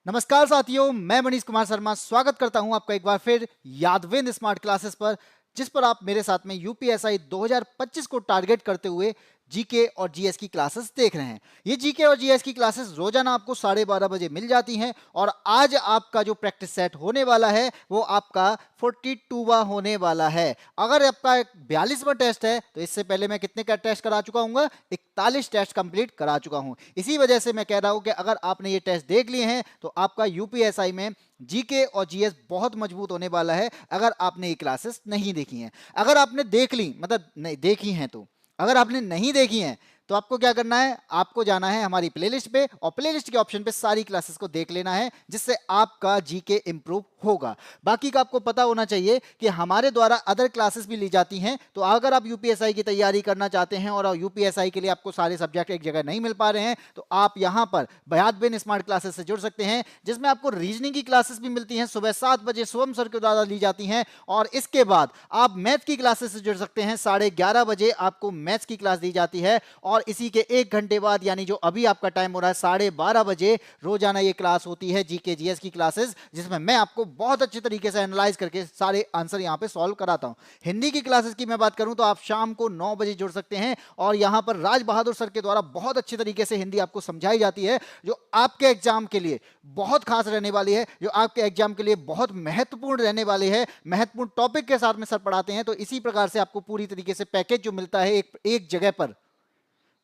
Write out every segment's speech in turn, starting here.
नमस्कार साथियों, मैं मनीष कुमार शर्मा स्वागत करता हूं आपका एक बार फिर यादविंद स्मार्ट क्लासेस पर, जिस पर आप मेरे साथ में यूपीएसआई 2025 को टारगेट करते हुए जीके और जीएस की क्लासेस देख रहे हैं। ये जीके और जीएस की क्लासेस रोजाना आपको 12:30 बजे मिल जाती हैं और आज आपका जो प्रैक्टिस सेट होने वाला है वो आपका 42वां होने वाला है। अगर आपका 42वां टेस्ट है तो इससे पहले मैं कितने का टेस्ट करा चुका हूँ? 41 टेस्ट कंप्लीट करा चुका हूँ। इसी वजह से मैं कह रहा हूँ कि अगर आपने ये टेस्ट देख लिए हैं तो आपका यूपीएसआई में जीके और जीएस बहुत मजबूत होने वाला है अगर आपने ये क्लासेस नहीं देखी हैं। अगर आपने देख ली मतलब नहीं देखी हैं तो अगर आपने नहीं देखी हैं तो आपको क्या करना है, आपको जाना है हमारी प्लेलिस्ट पे और प्लेलिस्ट के ऑप्शन पे सारी क्लासेस को देख लेना है, जिससे आपका जीके इंप्रूव होगा। बाकी का आपको पता होना चाहिए कि हमारे द्वारा अदर क्लासेस भी ली जाती हैं, तो अगर आप यूपीएसआई की तैयारी करना चाहते हैं और यूपीएसआई के लिए आपको सारे सब्जेक्ट एक जगह नहीं मिल पा रहे हैं तो आप यहां पर यादविंद स्मार्ट क्लासेस से जुड़ सकते हैं, जिसमें आपको रीजनिंग की क्लासेस भी मिलती हैं, सुबह 7 बजे शुभम सर के द्वारा ली जाती हैं। और इसके बाद आप मैथ की क्लासेस से जुड़ सकते हैं, 11:30 बजे आपको मैथ्स की क्लास दी जाती है और इसी के 1 घंटे बाद यानी जो अभी आपका टाइम हो रहा है 12:30 बजे रोजाना ये क्लास होती है जीके जीएस की क्लासेस, जिसमें मैं आपको बहुत अच्छे तरीके से एनालाइज करके सारे आंसर यहाँ पे सॉल्व कराता हूँ। हिंदी की क्लासेस की मैं बात करूं तो आप शाम को 9 बजे जुड़ सकते हैं और यहाँ पर राज बहादुर सर के द्वारा बहुत अच्छे तरीके से हिंदी आपको समझाई जाती है, जो आपके एग्जाम के लिए बहुत खास रहने वाली है, जो आपके एग्जाम के लिए बहुत महत्वपूर्ण रहने वाली है। महत्वपूर्ण टॉपिक के साथ में सर पढ़ाते हैं, तो इसी प्रकार से आपको पूरी तरीके से पैकेज जो मिलता है एक जगह पर,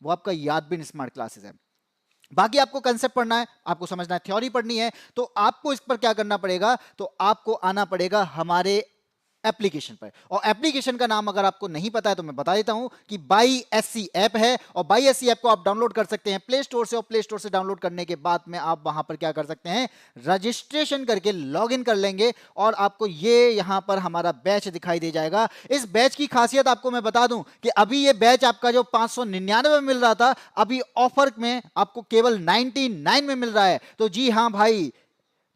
वो आपका यादविंद स्मार्ट क्लासेस है। बाकी आपको कंसेप्ट पढ़ना है, आपको समझना है, थ्योरी पढ़नी है, तो आपको इस पर क्या करना पड़ेगा, तो आपको आना पड़ेगा हमारे एप्लीकेशन पर। और एप्लीकेशन का नाम अगर आपको नहीं पता है तो मैं बता देता हूं कि बाई एससी ऐप है और बाई एससी ऐप को आप डाउनलोड कर सकते हैं प्ले स्टोर से, और प्ले स्टोर से डाउनलोड करने के बाद में आप वहां पर क्या कर सकते हैं, रजिस्ट्रेशन करके लॉगिन कर लेंगे और आपको ये यहां पर हमारा बैच दिखाई दे जाएगा। इस बैच की खासियत आपको मैं बता दूं कि अभी ये बैच आपका जो 599 में मिल रहा था, अभी ऑफर में आपको केवल 99 में मिल रहा है। तो जी हां भाई,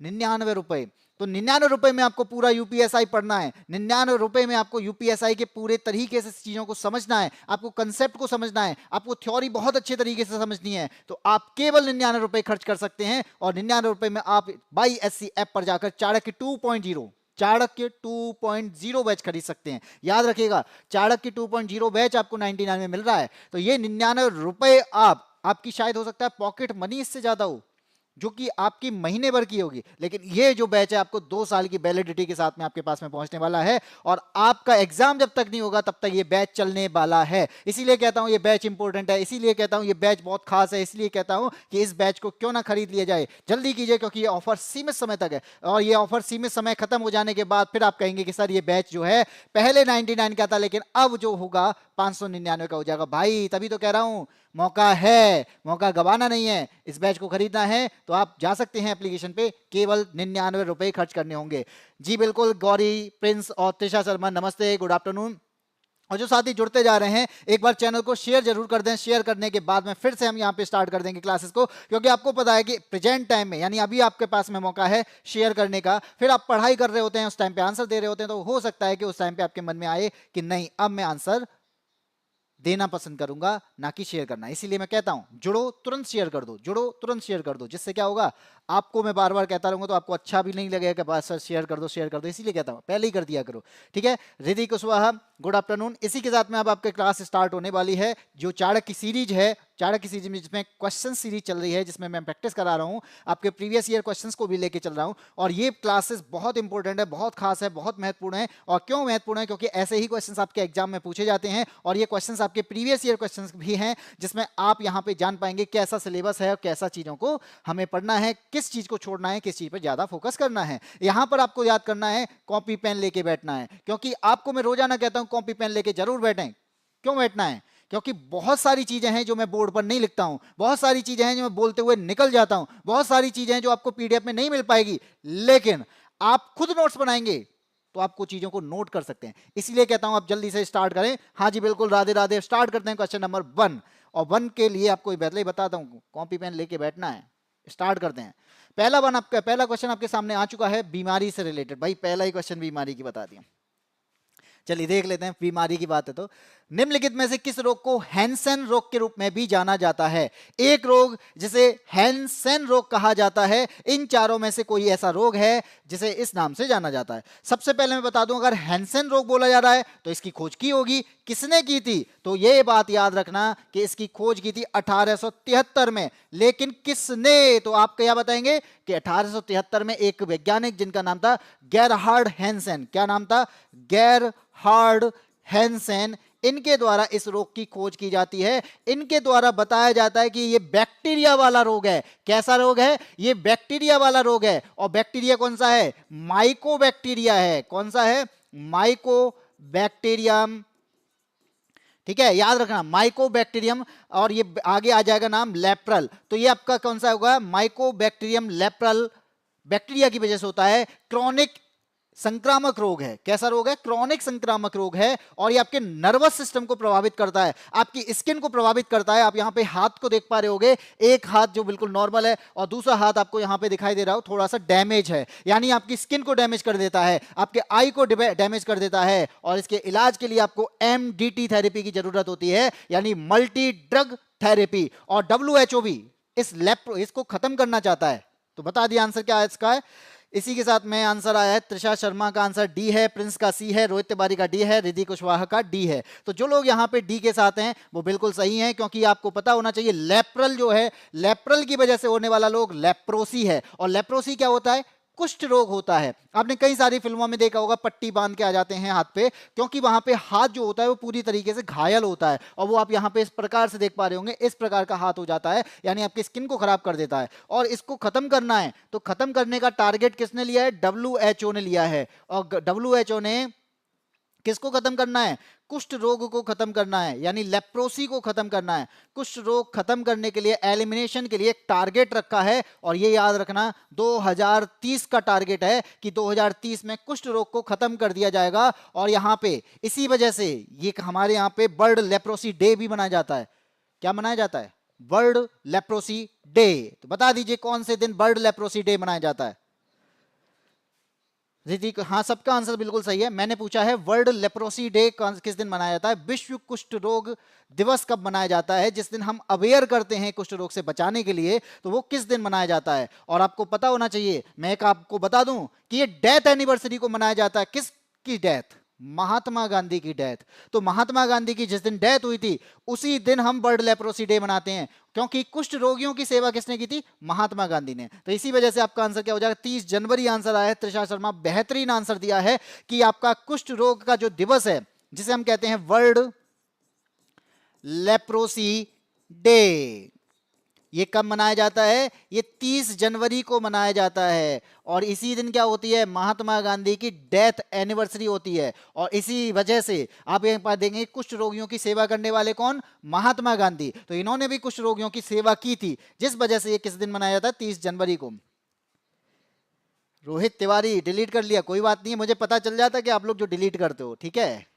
99 रुपए। तो 99 रुपए में आपको पूरा यूपीएसआई पढ़ना है, 99 रुपए में आपको यूपीएसआई के पूरे तरीके से चीजों को समझना है, आपको कंसेप्ट को समझना है, आपको थ्योरी बहुत अच्छे तरीके से समझनी है, तो आप केवल 99 रुपए खर्च कर सकते हैं। और 99 रुपए में आप बाई एससी ऐप पर जाकर चाणक्य 2.0 चाणक्य 2.0 बैच खरीद सकते हैं। याद रखिएगा, चाणक्य 2.0 बैच आपको 99 में मिल रहा है। तो ये 99 रुपए आपकी शायद हो सकता है पॉकेट मनी इससे ज्यादा हो, जो कि आपकी महीने भर की होगी, लेकिन ये जो बैच है आपको 2 साल की वैलिडिटी के साथ में आपके पास में पहुंचने वाला है और आपका एग्जाम जब तक नहीं होगा तब तक ये बैच चलने वाला है। इसीलिए कहता हूं ये बैच इंपॉर्टेंट है, इसीलिए कहता हूं ये बैच बहुत खास है, इसलिए कहता हूं कि इस बैच को क्यों ना खरीद लिया जाए। जल्दी कीजिए क्योंकि ये ऑफर सीमित समय तक है और ये ऑफर सीमित समय खत्म हो जाने के बाद फिर आप कहेंगे कि सर ये बैच जो है पहले 99 का था लेकिन अब जो होगा 599 का हो जाएगा। भाई तभी तो कह रहा हूं, मौका है, मौका गवाना नहीं है। इस बैच को खरीदना है तो आप जा सकते हैं एप्लीकेशन पे, केवल 99 रुपए खर्च करने होंगे। जी बिल्कुल, गौरी, प्रिंस और त्रिशा शर्मा नमस्ते, गुड आफ्टरनून। और जो साथी जुड़ते जा रहे हैं एक बार चैनल को शेयर जरूर कर दें, शेयर करने के बाद में फिर से हम यहाँ पे स्टार्ट कर देंगे क्लासेस को, क्योंकि आपको पता है कि प्रेजेंट टाइम में यानी अभी आपके पास में मौका है शेयर करने का, फिर आप पढ़ाई कर रहे होते हैं, उस टाइम पे आंसर दे रहे होते हैं, तो हो सकता है कि उस टाइम पे आपके मन में आए कि नहीं अब मैं आंसर देना पसंद करूंगा ना कि शेयर करना। इसीलिए मैं कहता हूं जुड़ो तुरंत शेयर कर दो, जुड़ो तुरंत शेयर कर दो, जिससे क्या होगा, आपको मैं बार बार कहता रहूंगा तो आपको अच्छा भी नहीं लगेगा कि बस सर शेयर कर दो शेयर कर दो, इसीलिए कहता हूं पहले ही कर दिया करो। ठीक है, रिद्धि कुशवाहा गुड आफ्टरनून। इसी के साथ में अब आपके क्लास स्टार्ट होने वाली है जो चाणक्य की सीरीज है, चाणक्य की सीरीज में जिसमें क्वेश्चन सीरीज चल रही है, जिसमें मैं प्रैक्टिस करा रहा हूं, आपके प्रीवियस ईयर क्वेश्चंस को भी लेके चल रहा हूं। और ये क्लासेस बहुत इंपॉर्टेंट है, बहुत खास है, बहुत महत्वपूर्ण है। और क्यों महत्वपूर्ण है, क्योंकि ऐसे ही क्वेश्चंस आपके एग्जाम में पूछे जाते हैं और ये क्वेश्चंस आपके प्रीवियस ईयर क्वेश्चंस भी हैं, जिसमें आप यहां पे जान पाएंगे कैसा सिलेबस है और कैसा चीजों को हमें पढ़ना है, किस चीज को छोड़ना है, किस चीज पर ज्यादा फोकस करना है। यहां पर आपको याद करना है, कॉपी पेन लेके बैठना है, क्योंकि आपको मैं रोजाना कहता हूं कॉपी पेन लेके जरूर बैठें। क्यों बैठना है, क्योंकि बहुत सारी चीजें हैं जो मैं बोर्ड पर नहीं लिखता हूं, बहुत सारी चीजें हैं जो मैं बोलते हुए निकल जाता हूं, बहुत सारी चीजें हैं जो आपको पीडीएफ में नहीं मिल पाएगी, लेकिन आप खुद नोट्स बनाएंगे तो आपको चीजों को नोट कर सकते हैं। इसलिए कहता हूं आप जल्दी से स्टार्ट करें। हाँ जी बिल्कुल, राधे राधे। स्टार्ट करते हैं क्वेश्चन नंबर 1, और 1 के लिए आपको पहले ही बताता हूं कॉपी पेन लेके बैठना है। स्टार्ट करते हैं। पहला क्वेश्चन आपके सामने आ चुका है बीमारी से रिलेटेड। भाई पहला ही क्वेश्चन बीमारी की बता दिया। चलिए देख लेते हैं, बीमारी की बात है तो। निम्नलिखित में से किस रोग को हैंसन रोग के रूप में भी जाना जाता है? एक रोग जिसे हैंसन रोग कहा जाता है, इन चारों में से कोई ऐसा रोग है जिसे इस नाम से जाना जाता है? सबसे पहले मैं बता दूं, अगर हैंसन रोग बोला जा रहा है तो इसकी खोज की होगी, किसने की थी? तो ये बात याद रखना कि इसकी खोज की थी 1873 में। लेकिन किसने? तो आप क्या बताएंगे कि 1873 में एक वैज्ञानिक जिनका नाम था गेरहार्ड हैंसन, क्या नाम था? गेरहार्ड हैंसन, इनके द्वारा इस रोग की खोज की जाती है। इनके द्वारा बताया जाता है कि ये बैक्टीरिया वाला रोग है। कैसा रोग है? ये बैक्टीरिया वाला रोग है। और बैक्टीरिया कौन सा है? माइकोबैक्टीरिया है। कौन सा है? माइकोबैक्टीरियम। ठीक है, याद रखना माइकोबैक्टीरियम, और ये आगे आ जाएगा नाम लेप्रल। तो ये आपका कौन सा होगा? माइकोबैक्टीरियम लेप्रल बैक्टीरिया की वजह से होता है। क्रॉनिक संक्रामक रोग है। कैसा रोग है? क्रॉनिक संक्रामक रोग है। और ये आपके नर्वस सिस्टम को प्रभावित करता है, आपकी स्किन को प्रभावित करता है। आप यहां पे हाथ को देख पा रहे होगे, एक हाथ जो बिल्कुल नॉर्मल है और दूसरा हाथ आपको यहां पे दिखाई दे रहा हो थोड़ा सा डैमेज है, यानी आपकी स्किन को डैमेज कर देता है, आपके आई को डैमेज कर देता है। और इसके इलाज के लिए आपको MDT थेरेपी की जरूरत होती है, यानी मल्टी ड्रग थेरेपी। और WHO भी इसको खत्म करना चाहता है। तो बता दिया आंसर क्या है इसका है। इसी के साथ में आंसर आया है, त्रिशा शर्मा का आंसर डी है, प्रिंस का सी है, रोहित तिवारी का डी है, रिद्धि कुशवाहा का डी है। तो जो लोग यहाँ पे डी के साथ हैं वो बिल्कुल सही हैं, क्योंकि आपको पता होना चाहिए लेप्रल जो है, लेप्रल की वजह से होने वाला रोग लेप्रोसी है। और लेप्रोसी क्या होता है? कुष्ठ रोग होता है। आपने कई सारी फिल्मों में देखा होगा, पट्टी बांध के आ जाते हैं हाथ पे, क्योंकि वहां पे हाथ जो होता है वो पूरी तरीके से घायल होता है। और वो आप यहाँ पे इस प्रकार से देख पा रहे होंगे, इस प्रकार का हाथ हो जाता है, यानी आपकी स्किन को खराब कर देता है। और इसको खत्म करना है, तो खत्म करने का टारगेट किसने लिया है? WHO ने लिया है। और WHO ने किसको खत्म करना है? कुष्ठ रोग को खत्म करना है, यानी लेप्रोसी को खत्म करना है। कुष्ठ रोग खत्म करने के लिए, एलिमिनेशन के लिए एक टारगेट रखा है। और ये याद रखना 2030 का टारगेट है कि 2030 में कुष्ठ रोग को खत्म कर दिया जाएगा। और यहां पे इसी वजह से ये हमारे यहां पे वर्ल्ड लेप्रोसी डे भी मनाया जाता है। क्या मनाया जाता है? World leprosy day. तो बता दीजिए कौन से दिन वर्ल्ड लेप्रोसी डे मनाया जाता है? ऋतिक, हाँ सबका आंसर बिल्कुल सही है। मैंने पूछा है वर्ल्ड लेप्रोसी डे किस दिन मनाया जाता है? विश्व कुष्ठ रोग दिवस कब मनाया जाता है? जिस दिन हम अवेयर करते हैं कुष्ठ रोग से बचाने के लिए, तो वो किस दिन मनाया जाता है? और आपको पता होना चाहिए, मैं एक आपको बता दूं कि ये डेथ एनिवर्सरी को मनाया जाता है। किसकी डेथ? महात्मा गांधी की डेथ। तो महात्मा गांधी की जिस दिन डेथ हुई थी उसी दिन हम वर्ल्ड लेप्रोसी डे मनाते हैं, क्योंकि कुष्ठ रोगियों की सेवा किसने की थी? महात्मा गांधी ने। तो इसी वजह से आपका आंसर क्या हो जाएगा? 30 जनवरी आंसर आया है। त्रिशा शर्मा बेहतरीन आंसर दिया है कि आपका कुष्ठ रोग का जो दिवस है, जिसे हम कहते हैं वर्ल्ड लेप्रोसी डे, ये कब मनाया जाता है? ये 30 जनवरी को मनाया जाता है। और इसी दिन क्या होती है? महात्मा गांधी की डेथ एनिवर्सरी होती है। और इसी वजह से आप यहाँ पर देखेंगे कुष्ठ रोगियों की सेवा करने वाले कौन? महात्मा गांधी। तो इन्होंने भी कुष्ठ रोगियों की सेवा की थी, जिस वजह से ये किस दिन मनाया जाता है? 30 जनवरी को। रोहित तिवारी डिलीट कर लिया, कोई बात नहीं है, मुझे पता चल जाता है कि आप लोग जो डिलीट करते हो। ठीक है,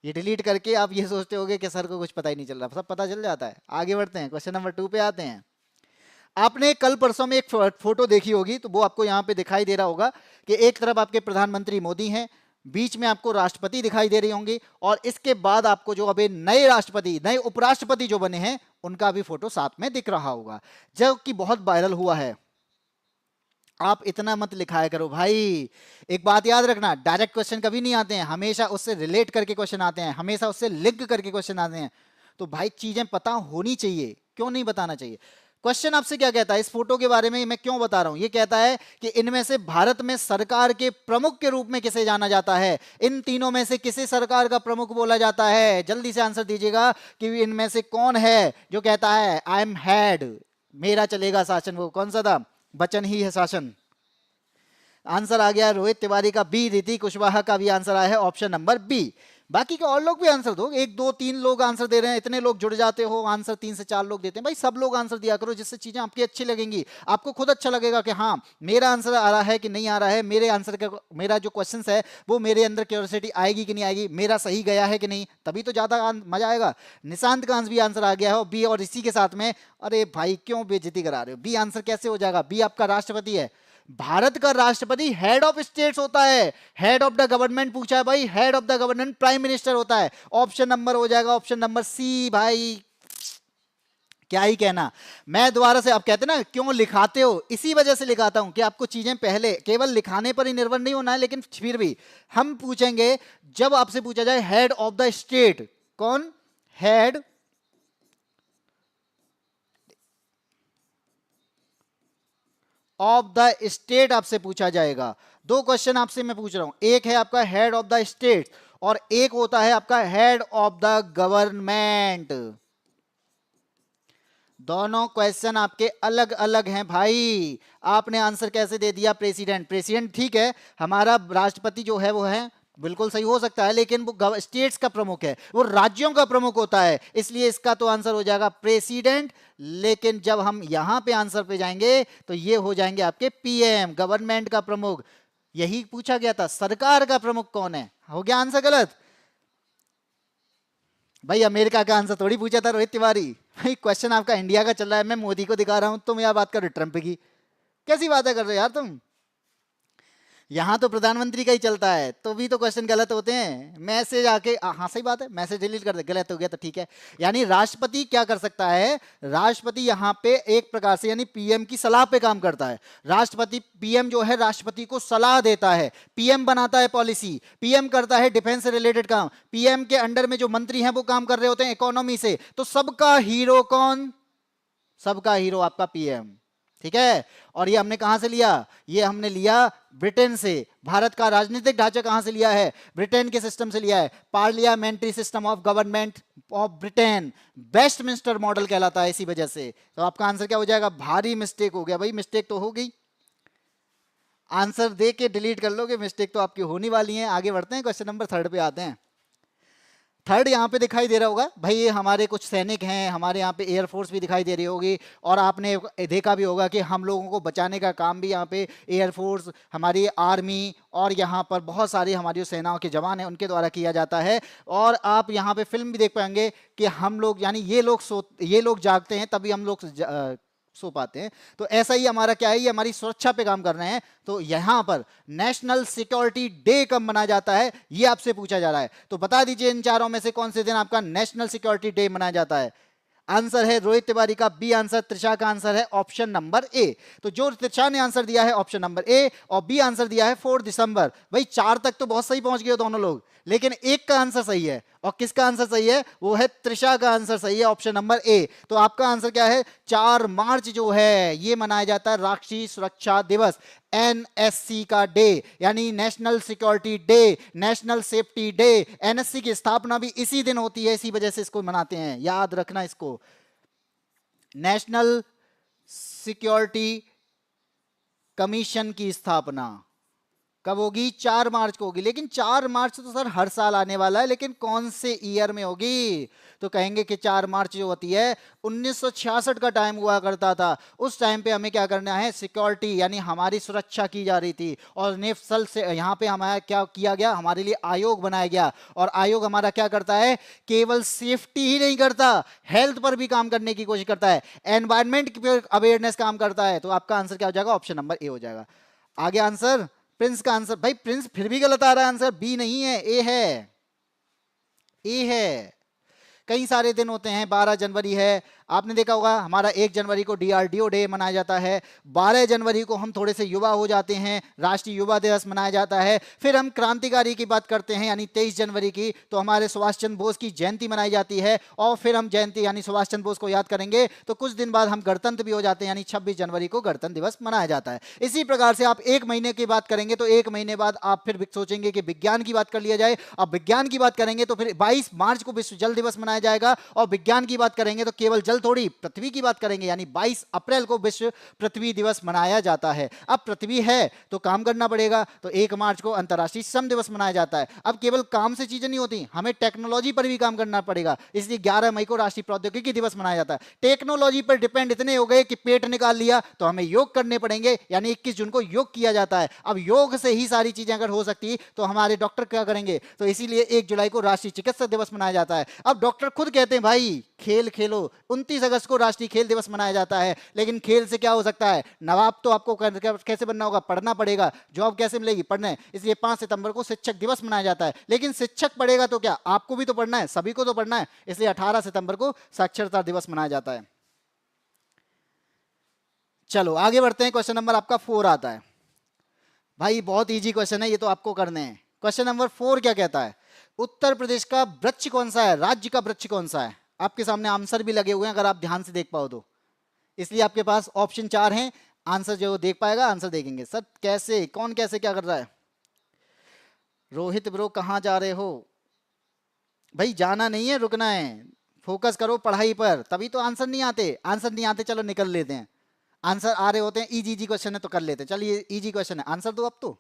ये डिलीट करके आप ये सोचते होगे कि सर को कुछ पता ही नहीं चल रहा, सब पता चल जाता है। आगे बढ़ते हैं, क्वेश्चन नंबर 2 पे आते हैं। आपने कल परसों में एक फोटो देखी होगी, तो वो आपको यहाँ पे दिखाई दे रहा होगा कि एक तरफ आपके प्रधानमंत्री मोदी हैं, बीच में आपको राष्ट्रपति दिखाई दे रही होंगी, और इसके बाद आपको जो अभी नए राष्ट्रपति, नए उपराष्ट्रपति जो बने हैं, उनका भी फोटो साथ में दिख रहा होगा, जो कि बहुत वायरल हुआ है। आप इतना मत लिखाया करो भाई। एक बात याद रखना, डायरेक्ट क्वेश्चन कभी नहीं आते हैं, हमेशा उससे रिलेट करके क्वेश्चन आते हैं, हमेशा उससे लिंक करके क्वेश्चन आते हैं। तो भाई चीजें पता होनी चाहिए, क्यों नहीं बताना चाहिए? क्वेश्चन आपसे क्या कहता है इस फोटो के बारे में? मैं क्यों बता रहा हूं? ये कहता है कि इनमें से भारत में सरकार के प्रमुख के रूप में किसे जाना जाता है? इन तीनों में से किसे सरकार का प्रमुख बोला जाता है? जल्दी से आंसर दीजिएगा कि इनमें से कौन है जो कहता है आई एम हेड, मेरा चलेगा शासन? वो कौन सा था? बच्चन ही है शासन। आंसर आ गया रोहित तिवारी का बी, रिद्धि कुशवाहा का भी आंसर आया है ऑप्शन नंबर बी। बाकी के और लोग भी आंसर दो, 1 2 3 लोग आंसर दे रहे हैं, इतने लोग जुड़ जाते हो, आंसर 3 से 4 लोग देते हैं। भाई सब लोग आंसर दिया करो, जिससे चीजें आपकी अच्छी लगेंगी, आपको खुद अच्छा लगेगा कि हाँ मेरा आंसर आ रहा है कि नहीं आ रहा है, मेरे आंसर का, मेरा जो क्वेश्चन है वो मेरे अंदर क्यूरियोसिटी आएगी कि नहीं आएगी, मेरा सही गया है कि नहीं, तभी तो ज्यादा मजा आएगा। निशांत का आंसर भी आंसर आ गया है बी, और इसी के साथ में, अरे भाई क्यों बेइज्जती करा रहे हो? बी आंसर कैसे हो जाएगा? बी आपका राष्ट्रपति है। भारत का राष्ट्रपति हेड ऑफ स्टेट्स होता है, हेड ऑफ द गवर्नमेंट पूछा है भाई, head of the government prime minister होता है। ऑप्शन नंबर हो जाएगा ऑप्शन नंबर सी भाई, क्या ही कहना। मैं दोबारा से, आप कहते ना क्यों लिखाते हो, इसी वजह से लिखाता हूं कि आपको चीजें पहले केवल लिखाने पर ही निर्भर नहीं होना है, लेकिन फिर भी हम पूछेंगे जब आपसे पूछा जाए हेड ऑफ द स्टेट, कौन हेड ऑफ द स्टेट आपसे पूछा जाएगा। दो क्वेश्चन आपसे मैं पूछ रहा हूं, एक है आपका हेड ऑफ द स्टेट और एक होता है आपका हेड ऑफ द गवर्नमेंट। दोनों क्वेश्चन आपके अलग अलग हैं भाई। आपने आंसर कैसे दे दिया प्रेसिडेंट, प्रेसिडेंट ठीक है, हमारा राष्ट्रपति जो है वो है बिल्कुल सही हो सकता है, लेकिन वो स्टेट्स का प्रमुख है, वो राज्यों का प्रमुख होता है, इसलिए इसका तो आंसर हो जाएगा प्रेसिडेंट। लेकिन जब हम यहां पे आंसर पे जाएंगे तो ये हो जाएंगे आपके पीएम, गवर्नमेंट का प्रमुख। यही पूछा गया था, सरकार का प्रमुख कौन है, हो गया आंसर गलत भाई। अमेरिका का आंसर थोड़ी पूछा था रोहित तिवारी भाई, क्वेश्चन आपका इंडिया का चल रहा है, मैं मोदी को दिखा रहा हूं, तुम यार बात कर रहे हो ट्रंप की, कैसी बातें कर रहे हो यार तुम। यहां तो प्रधानमंत्री का ही चलता है, तो भी तो क्वेश्चन गलत होते हैं। मैसेज आके हाँ सही बात है, मैसेज डिलीट कर दे, गलत हो गया तो ठीक है। यानी राष्ट्रपति क्या कर सकता है, राष्ट्रपति यहां पे एक प्रकार से यानी पीएम की सलाह पे काम करता है। राष्ट्रपति, पीएम जो है राष्ट्रपति को सलाह देता है, पीएम बनाता है पॉलिसी, पीएम करता है डिफेंस से रिलेटेड काम, पीएम के अंडर में जो मंत्री हैं वो काम कर रहे होते हैं इकोनॉमी से। तो सबका हीरो कौन, सबका हीरो आपका पीएम, ठीक है। और ये हमने कहां से लिया, ये हमने लिया ब्रिटेन से। भारत का राजनीतिक ढांचा कहां से लिया है, ब्रिटेन के सिस्टम से लिया है, parliamentary system of government of Britain, Westminster model कहलाता है इसी वजह से। तो आपका आंसर क्या हो जाएगा, भारी मिस्टेक हो गया भाई, मिस्टेक तो हो गई, आंसर दे के डिलीट कर लोगे, मिस्टेक तो आपकी होने वाली है। आगे बढ़ते हैं, क्वेश्चन नंबर 3 पे आते हैं। थर्ड यहाँ पे दिखाई दे रहा होगा भाई, ये हमारे कुछ सैनिक हैं, हमारे यहाँ पे एयरफोर्स भी दिखाई दे रही होगी, और आपने देखा भी होगा कि हम लोगों को बचाने का काम भी यहाँ पे एयरफोर्स, हमारी आर्मी और यहाँ पर बहुत सारी हमारी जो सेनाओं के जवान हैं उनके द्वारा किया जाता है। और आप यहाँ पे फिल्म भी देख पाएंगे कि हम लोग यानी ये लोग जागते हैं तभी हम लोग सो पाते हैं। तो ऐसा ही हमारा क्या है, ये हमारी सुरक्षा पे काम कर रहे हैं। तो यहां पर नेशनल सिक्योरिटी डे कब मनाया जाता है, ये आपसे पूछा जा रहा है। तो बता दीजिए इन चारों में से कौन से दिन आपका नेशनल सिक्योरिटी डे मनाया जाता है। आंसर है रोहित तिवारी का बी आंसर, त्रिशा का आंसर है ऑप्शन नंबर ए। तो जो त्रिशा ने आंसर दिया है ऑप्शन नंबर ए और बी आंसर दिया है 4 दिसंबर। भाई 4 तक तो बहुत सही पहुंच गए दोनों लोग, लेकिन एक का आंसर सही है। और किसका आंसर सही है, वो है त्रिशा का आंसर सही है, ऑप्शन नंबर ए। तो आपका आंसर क्या है, 4 मार्च जो है ये मनाया जाता है राष्ट्रीय सुरक्षा दिवस, एनएससी का डे, यानी national security day, national safety day. NSC की स्थापना भी इसी दिन होती है, इसी वजह से इसको मनाते हैं, याद रखना इसको। नेशनल सिक्योरिटी कमीशन की स्थापना कब होगी, 4 मार्च को होगी। लेकिन 4 मार्च तो सर हर साल आने वाला है, लेकिन कौन से ईयर में होगी, तो कहेंगे कि 4 मार्च जो होती है 1966 का टाइम हुआ करता था। उस टाइम पे हमें क्या करना है, सिक्योरिटी यानी हमारी सुरक्षा की जा रही थी। और नेफसल से यहाँ पे हमारा क्या किया गया, हमारे लिए आयोग बनाया गया। और आयोग हमारा क्या करता है, केवल सेफ्टी ही नहीं करता, हेल्थ पर भी काम करने की कोशिश करता है, एनवायरमेंट पर अवेयरनेस काम करता है। तो आपका आंसर क्या हो जाएगा, ऑप्शन नंबर ए हो जाएगा। आगे आंसर प्रिंस का आंसर, भाई प्रिंस फिर भी गलत आ रहा है आंसर, बी नहीं है, ए है, ए है। कई सारे दिन होते हैं, 12 जनवरी है, आपने देखा होगा हमारा 1 जनवरी को डीआरडीओ डे मनाया जाता है, 12 जनवरी को हम थोड़े से युवा हो जाते हैं, राष्ट्रीय युवा दिवस मनाया जाता है। फिर हम क्रांतिकारी की बात करते हैं यानी 23 जनवरी की, तो हमारे सुभाष चंद्र बोस की जयंती मनाई जाती है। और फिर हम जयंती यानी सुभाष चंद्र बोस को याद करेंगे तो कुछ दिन बाद हम गणतंत्र भी हो जाते हैं, यानी 26 जनवरी को गणतंत्र दिवस मनाया जाता है। इसी प्रकार से आप 1 महीने की बात करेंगे तो 1 महीने बाद आप फिर सोचेंगे कि विज्ञान की बात कर लिया जाए। अब विज्ञान की बात करेंगे तो फिर 22 मार्च को विश्व जल दिवस मनाया जाएगा। और विज्ञान की बात करेंगे तो केवल जल थोड़ी, पृथ्वी की बात करेंगे, यानी 22 अप्रैल को विश्व पृथ्वी दिवस मनाया जाता है। अब पृथ्वी है तो काम करना पड़ेगा, तो 1 मार्च को अंतर्राष्ट्रीय श्रम दिवस मनाया जाता है। अब केवल काम से चीजें नहीं होती, हमें टेक्नोलॉजी पर भी काम करना पड़ेगा, इसलिए 11 मई को राष्ट्रीय प्रौद्योगिकी दिवस मनाया जाता है। टेक्नोलॉजी पर डिपेंड इतने हो गए कि पेट निकाल लिया तो हमें योग करने पड़ेंगे, यानी 21 जून को योग किया जाता है। अब योग से ही सारी चीजें अगर हो सकती तो हमारे डॉक्टर क्या करेंगे, तो इसीलिए 1 जुलाई को राष्ट्रीय चिकित्सा दिवस मनाया जाता है। अब डॉक्टर डॉक्टर खुद कहते हैं भाई खेल खेलो। 29 अगस्त को राष्ट्रीय खेल दिवस मनाया जाता है, लेकिन खेल से क्या हो सकता है? नवाब तो आपको कैसे बनना होगा? पढ़ना पड़ेगा। जॉब कैसे मिलेगी? पढ़ना है। इसलिए 5 सितंबर को शिक्षक दिवस मनाया जाता है। लेकिन शिक्षक पढ़ेगा तो क्या, आपको भी तो पढ़ना है, सभी को तो पढ़ना है, इसलिए 18 सितंबर को साक्षरता दिवस मनाया जाता है। चलो आगे बढ़ते हैं। क्वेश्चन नंबर आपका 4 आता है। भाई बहुत इजी क्वेश्चन है, ये तो आपको करने हैं। क्वेश्चन नंबर 4 क्या कहता है? उत्तर प्रदेश का वृक्ष कौन सा है? राज्य का वृक्ष कौन सा है? आपके सामने आंसर भी लगे हुए हैं, अगर आप ध्यान से देख पाओ तो। इसलिए आपके पास ऑप्शन 4 हैं। आंसर जो देख पाएगा आंसर देखेंगे। सर कैसे, कौन कैसे क्या कर रहा है? रोहित ब्रो कहाँ जा रहे हो? भाई जाना नहीं है, रुकना है। फोकस करो पढ़ाई पर, तभी तो आंसर नहीं आते। आंसर नहीं आते, चलो निकल लेते हैं। आंसर आ रहे होते हैं, इजी इजी क्वेश्चन है तो कर लेते हैं। चलिए इजी क्वेश्चन है, आंसर दो अब तो।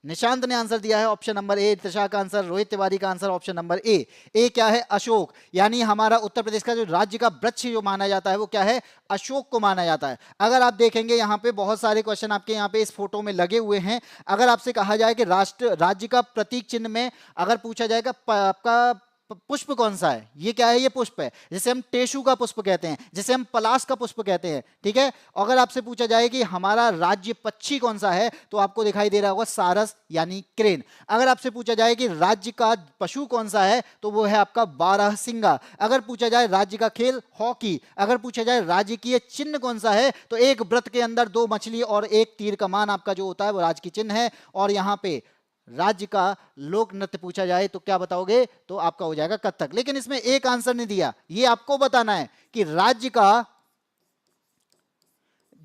निशांत ने आंसर दिया है ऑप्शन नंबर ए। त्रिशा का आंसर, रोहित तिवारी का आंसर ऑप्शन नंबर ए। ए क्या है? अशोक। यानी हमारा उत्तर प्रदेश का जो राज्य का वृक्ष जो माना जाता है वो क्या है? अशोक को माना जाता है। अगर आप देखेंगे यहाँ पे बहुत सारे क्वेश्चन आपके यहाँ पे इस फोटो में लगे हुए हैं। अगर आपसे कहा जाए कि राज्य का प्रतीक चिन्ह में अगर पूछा जाएगा आपका पुष्प कौन सा है, ये क्या है? ये पुष्प है, जिसे हम टेशु का पुष्प कहते हैं, जिसे हम पलाश का पुष्प कहते हैं। ठीक है। अगर आपसे पूछा जाए कि हमारा राज्य पक्षी कौन सा है, तो आपको दिखाई दे रहा होगा सारस यानी क्रेन। अगर आपसे पूछा जाए कि राज्य का पशु कौन सा है, तो वो है आपका बारहसिंगा। अगर पूछा जाए राज्य का खेल हॉकी। अगर पूछा जाए राज्य की चिन्ह कौन सा है, तो एक व्रत के अंदर 2 मछली और 1 तीर कमान आपका जो होता है वो राज्य की चिन्ह है। और यहाँ पे राज्य का लोक नृत्य पूछा जाए तो क्या बताओगे? तो आपका हो जाएगा कथक। लेकिन इसमें एक आंसर नहीं दिया। ये आपको बताना है कि राज्य का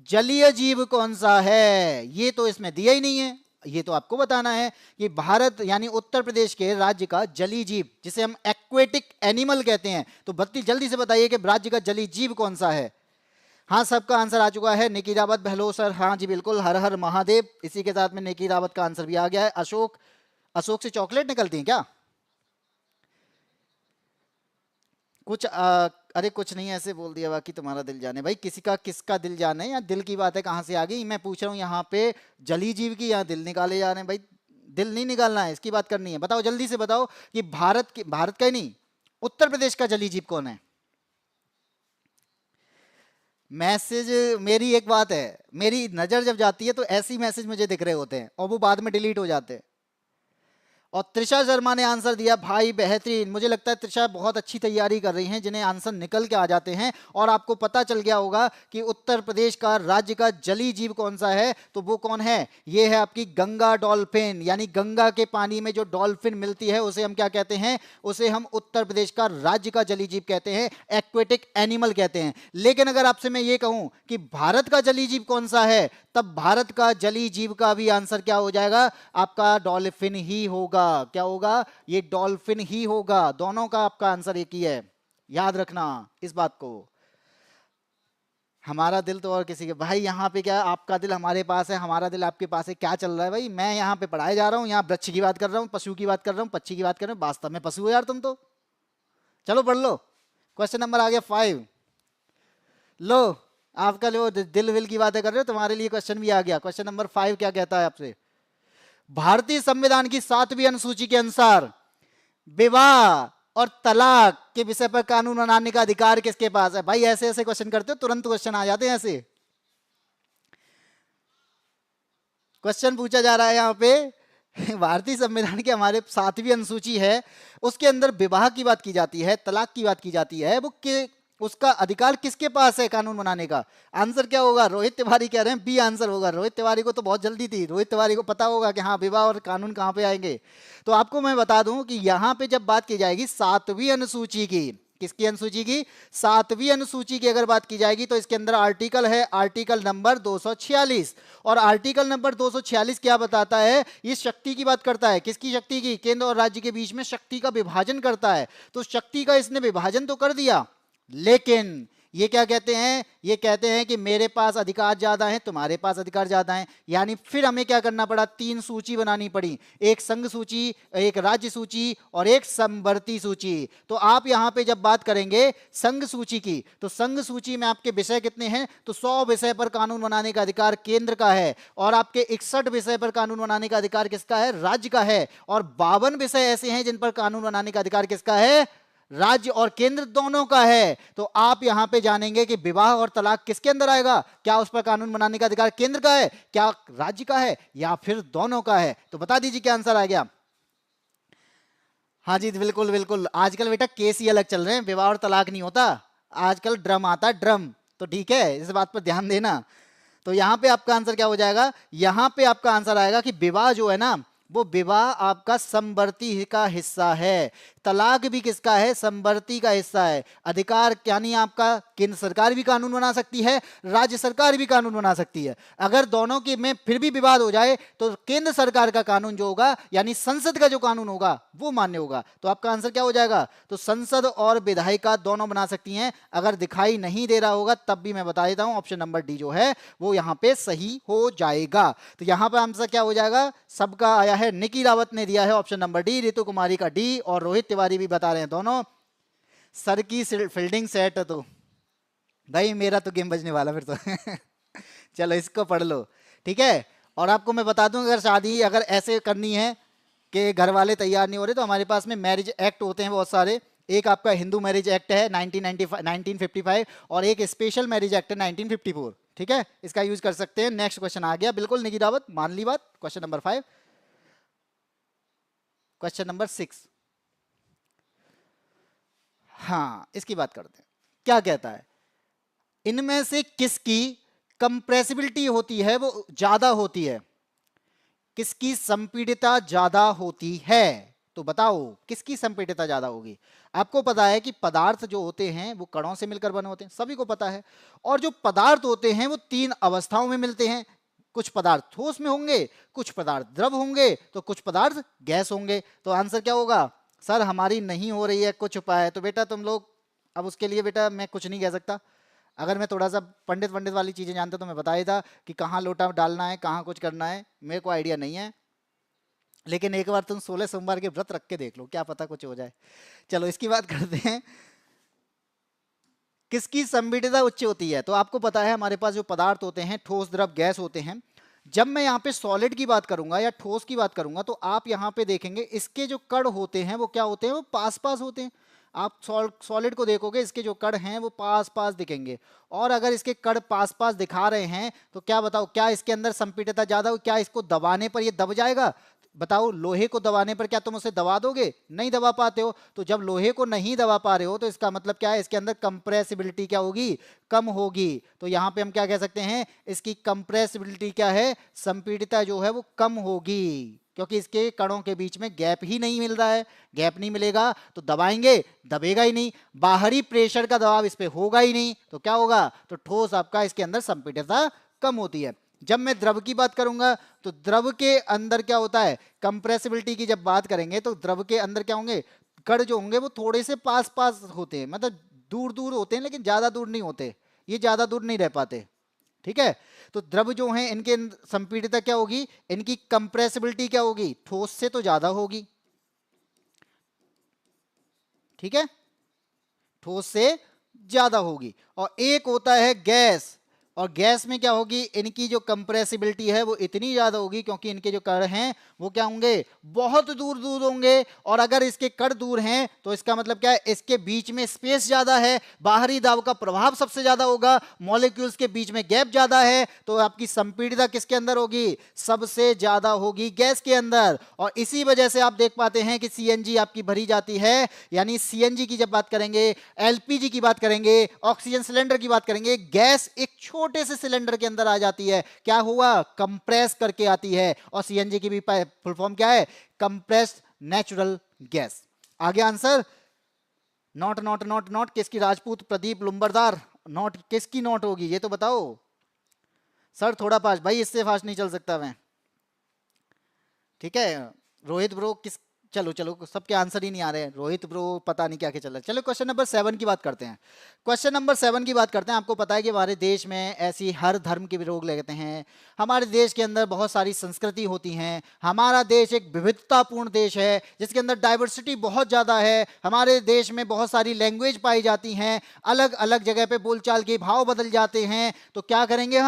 जलीय जीव कौन सा है, ये तो इसमें दिया ही नहीं है। ये तो आपको बताना है कि भारत यानी उत्तर प्रदेश के राज्य का जलीय जीव, जिसे हम एक्वेटिक एनिमल कहते हैं। तो बत्ती जल्दी से बताइए कि राज्य का जलीय जीव कौन सा है। हाँ, सबका आंसर आ चुका है। निकी रावत, हेलो सर। हाँ जी बिल्कुल, हर हर महादेव। इसी के साथ में निकी रावत का आंसर भी आ गया है। अशोक, अशोक से चॉकलेट निकलती है क्या? कुछ अरे कुछ नहीं, ऐसे बोल दिया, बाकी तुम्हारा दिल जाने। भाई किसी का किसका दिल जाने, या दिल की बात है कहाँ से आ गई? मैं पूछ रहा हूँ यहाँ पे जली जीव की, यहाँ दिल निकाले जा रहे हैं। भाई दिल नहीं निकालना है, इसकी बात करनी है। बताओ जल्दी से बताओ कि भारत का ही नहीं, उत्तर प्रदेश का जली जीव कौन है? मैसेज, मेरी एक बात है, मेरी नजर जब जाती है तो ऐसी मैसेज मुझे दिख रहे होते हैं और वो बाद में डिलीट हो जाते हैं। और त्रिशा शर्मा ने आंसर दिया। भाई बेहतरीन, मुझे लगता है त्रिशा बहुत अच्छी तैयारी कर रही हैं, जिन्हें आंसर निकल के आ जाते हैं। और आपको पता चल गया होगा कि उत्तर प्रदेश का राज्य का जलीय जीव कौन सा है, तो वो कौन है? ये है आपकी गंगा डॉल्फिन। यानी गंगा के पानी में जो डॉल्फिन मिलती है उसे हम क्या कहते हैं? उसे हम उत्तर प्रदेश का राज्य का जलीय जीव कहते हैं, एक्वेटिक एनिमल कहते हैं। लेकिन अगर आपसे मैं ये कहूं कि भारत का जलीय जीव कौन सा है, तब भारत का जलीय जीव का भी आंसर क्या हो जाएगा? आपका डॉल्फिन ही होगा। क्या होगा? ये डॉल्फिन ही होगा। दोनों का आपका आंसर एक ही है, याद रखना इस बात को। हमारा दिल तो और किसी के। भाई यहाँ पे क्या, आपका दिल हमारे पास है, हमारा दिल आपके पास है, क्या चल रहा है भाई? मैं यहाँ पे पढ़ाए जा रहा हूँ, यहाँ वृक्ष की बात कर रहा हूँ, पशु की बात कर रहा हूँ, पक्षी की बात कर रहा हूँ। वास्तव में पशु हो यार तुम तो। चलो पढ़ लो। क्वेश्चन नंबर आ गया 5। लो, आपका लो दिल विल की बातें कर रहे हो, तुम्हारे लिए क्वेश्चन भी आ गया। क्वेश्चन नंबर 5 क्या कहता है आपसे? भारतीय संविधान की 7वीं अनुसूची के अनुसार विवाह और तलाक के विषय पर कानून बनाने का अधिकार किसके पास है? भाई ऐसे ऐसे क्वेश्चन करते हो तुरंत क्वेश्चन आ जाते हैं ऐसे। क्वेश्चन पूछा जा रहा है यहाँ पे भारतीय संविधान की हमारे 7वीं अनुसूची है, उसके अंदर विवाह की बात की जाती है, तलाक की बात की जाती है। वो उसका अधिकार किसके पास है कानून बनाने का? आंसर क्या होगा? रोहित तिवारी कह रहे हैं बी आंसर होगा। रोहित तिवारी को तो बहुत जल्दी थी, रोहित तिवारी को पता होगा कि हाँ विवाह और कानून कहाँ पे आएंगे। तो आपको मैं बता दूं कि यहाँ पे जब बात की जाएगी 7वीं अनुसूची की, किसकी अनुसूची की? 7वीं अनुसूची की अगर बात की जाएगी तो इसके अंदर आर्टिकल है, आर्टिकल नंबर 246। और आर्टिकल नंबर 246 क्या बताता है? ये शक्ति की बात करता है। किसकी शक्ति की? केंद्र और राज्य के बीच में शक्ति का विभाजन करता है। तो शक्ति का इसने विभाजन तो कर दिया, लेकिन ये क्या कहते हैं? ये कहते हैं कि मेरे पास अधिकार ज्यादा है, तुम्हारे पास अधिकार ज्यादा है। यानी फिर हमें क्या करना पड़ा? 3 सूची बनानी पड़ी, एक संघ सूची, एक राज्य सूची और एक समवर्ती सूची। तो आप यहां पे जब बात करेंगे संघ सूची की, तो संघ सूची में आपके विषय कितने हैं? तो 100 विषय पर कानून बनाने का अधिकार केंद्र का है, और आपके 61 विषय पर कानून बनाने का अधिकार किसका है? राज्य का है। और 52 विषय ऐसे हैं जिन पर कानून बनाने का अधिकार किसका है? राज्य और केंद्र दोनों का है। तो आप यहां पे जानेंगे कि विवाह और तलाक किसके अंदर आएगा, क्या उस पर कानून बनाने का अधिकार केंद्र का है, क्या राज्य का है, या फिर दोनों का है। तो बता दीजिए क्या आंसर आ गया। हाँ जी बिल्कुल बिल्कुल, आजकल बेटा केस ही अलग चल रहे हैं, विवाह और तलाक नहीं होता, आजकल ड्रम आता है ड्रम। तो ठीक है, इस बात पर ध्यान देना। तो यहां पे आपका आंसर क्या हो जाएगा, यहां पे आपका आंसर आएगा कि विवाह जो है ना, वो विवाह आपका समवर्ती का हिस्सा है, तलाक भी किसका है, समवर्ती का हिस्सा है। अधिकार यानी आपका केंद्र सरकार भी कानून बना सकती है, राज्य सरकार भी कानून बना सकती है। अगर दोनों के में फिर भी विवाद हो जाए तो केंद्र सरकार का कानून जो होगा, यानी संसद का जो कानून होगा, वो मान्य होगा। तो आपका आंसर क्या हो जाएगा, तो संसद और विधायिका दोनों बना सकती हैं। अगर दिखाई नहीं दे रहा होगा तब भी मैं बता देता हूं, ऑप्शन नंबर डी जो है वो यहां पे सही हो जाएगा। तो यहां पर आंसर क्या हो जाएगा, सबका आया है, निकी रावत ने दिया है option number D, Ritu Kumari का डी, और रोहित तिवारी भी बता रहे हैं दोनों। सर की फील्डिंग सेट है, तो भाई मेरा तो गेम बजने वाला फिर तो चलो इसको पढ़ लो, ठीक है। और आपको मैं बता दूं, अगर शादी अगर ऐसे करनी है कि घर वाले तैयार नहीं हो रहे, तो हमारे पास में मैरिज एक्ट होते हैं बहुत सारे। एक आपका हिंदू मैरिज एक्ट है 1955 और एक स्पेशल मैरिज एक्ट है 1954, ठीक है, इसका यूज कर सकते हैं। नेक्स्ट क्वेश्चन आ गया, बिल्कुल निकी रावत मान ली बात। क्वेश्चन नंबर 5, क्वेश्चन नंबर 6, हाँ इसकी बात करते हैं। क्या कहता है, इनमें से किसकी कंप्रेसिबिलिटी होती है वो ज्यादा होती है, किसकी संपीड़ितता ज्यादा होती है। तो बताओ किसकी संपीड़ितता ज्यादा होगी। आपको पता है कि पदार्थ जो होते हैं वो कणों से मिलकर बने होते हैं, सभी को पता है। और जो पदार्थ होते हैं वो तीन अवस्थाओं में मिलते हैं, कुछ पदार्थ ठोस में होंगे, कुछ पदार्थ द्रव होंगे, तो कुछ पदार्थ गैस होंगे। तो आंसर क्या होगा, सर हमारी नहीं हो रही है, कुछ उपाय है। तो बेटा तुम लोग, अब उसके लिए बेटा मैं कुछ नहीं कह सकता। अगर मैं थोड़ा सा पंडित पंडित वाली चीजें जानता तो मैं बताया था कि कहाँ लोटा डालना है, कहाँ कुछ करना है, मेरे को आइडिया नहीं है। लेकिन एक बार तुम 16 सोमवार के व्रत रख के देख लो, क्या पता कुछ हो जाए। चलो इसकी बात करते हैं, किसकी संपीड़ितता उच्च होती है। तो आपको पता है हमारे पास जो पदार्थ होते हैं, ठोस द्रव गैस होते हैं। जब मैं यहाँ पे सॉलिड की बात करूंगा या ठोस की बात करूंगा, तो आप यहाँ पे देखेंगे इसके जो कण होते हैं वो क्या होते हैं, वो पास पास होते हैं। आप सॉलिड को देखोगे, इसके जो कण हैं वो पास पास दिखेंगे। और अगर इसके कण पास पास दिखा रहे हैं तो क्या बताओ, क्या इसके अंदर संपीड़ितता ज्यादा हो, क्या इसको दबाने पर ये दब जाएगा। बताओ लोहे को दबाने पर क्या तुम उसे दबा दोगे, नहीं दबा पाते हो। तो जब लोहे को नहीं दबा पा रहे हो तो इसका मतलब क्या है, इसके अंदर कंप्रेसिबिलिटी क्या होगी, कम होगी। तो यहां पे हम क्या कह सकते हैं, इसकी कंप्रेसिबिलिटी क्या है, संपीड़ितता जो है वो कम होगी, क्योंकि इसके कणों के बीच में गैप ही नहीं मिल रहा है। गैप नहीं मिलेगा तो दबाएंगे, दबेगा ही नहीं, बाहरी प्रेशर का दबाव इस पे होगा ही नहीं, तो क्या होगा, तो ठोस आपका इसके अंदर संपीड़ितता कम होती है। जब मैं द्रव की बात करूंगा तो द्रव के अंदर क्या होता है, कंप्रेसिबिलिटी की जब बात करेंगे तो द्रव के अंदर क्या होंगे, कण जो होंगे वो थोड़े से पास पास होते हैं, मतलब दूर दूर होते हैं, लेकिन ज्यादा दूर नहीं होते, ये ज्यादा दूर नहीं रह पाते, ठीक है। तो द्रव जो हैं इनके संपीड़ितता क्या होगी, इनकी कंप्रेसिबिलिटी क्या होगी, ठोस से तो ज्यादा होगी, ठीक है, ठोस से ज्यादा होगी। और एक होता है गैस, और गैस में क्या होगी, इनकी जो कंप्रेसिबिलिटी है वो इतनी ज्यादा होगी क्योंकि इनके जो कण हैं वो क्या होंगे, बहुत दूर दूर होंगे। और अगर इसके कण दूर हैं तो इसका मतलब क्या है, इसके बीच में स्पेस ज्यादा है, बाहरी दाब का प्रभाव सबसे ज्यादा होगा, मॉलिक्यूल्स के बीच में गैप ज्यादा है, तो आपकी संपीड़ितता किसके अंदर होगी, सबसे ज्यादा होगी गैस के अंदर। और इसी वजह से आप देख पाते हैं कि सीएनजी आपकी भरी जाती है, यानी सीएनजी की जब बात करेंगे, एलपीजी की बात करेंगे, ऑक्सीजन सिलेंडर की बात करेंगे, गैस एक छोटे से सिलेंडर के अंदर आ जाती है, क्या हुआ, कंप्रेस करके आती है। और सीएनजी की भी फुल फॉर्म क्या है, कंप्रेस्ड नेचुरल गैस। आगे answer, not not not not किसकी, राजपूत प्रदीप लुम्बरदार, नॉट किसकी नॉट होगी ये तो बताओ। सर थोड़ा फास्ट, भाई इससे फास्ट नहीं चल सकता मैं, ठीक है। रोहित ब्रो किस, चलो चलो सबके आंसर ही नहीं आ रहे हैं, रोहित ब्रो पता नहीं क्या क्या चल रहा है। चलो क्वेश्चन नंबर 7 की बात करते हैं, क्वेश्चन नंबर 7 की बात करते हैं। आपको पता है कि हमारे देश में ऐसी हर धर्म के भी लोग रहते हैं, हमारे देश के अंदर बहुत सारी संस्कृति होती हैं, हमारा देश एक विविधतापूर्ण देश है जिसके अंदर डाइवर्सिटी बहुत ज़्यादा है, हमारे देश में बहुत सारी लैंग्वेज पाई जाती हैं, अलग अलग जगह पे बोलचाल के भाव बदल जाते हैं। तो क्या करेंगे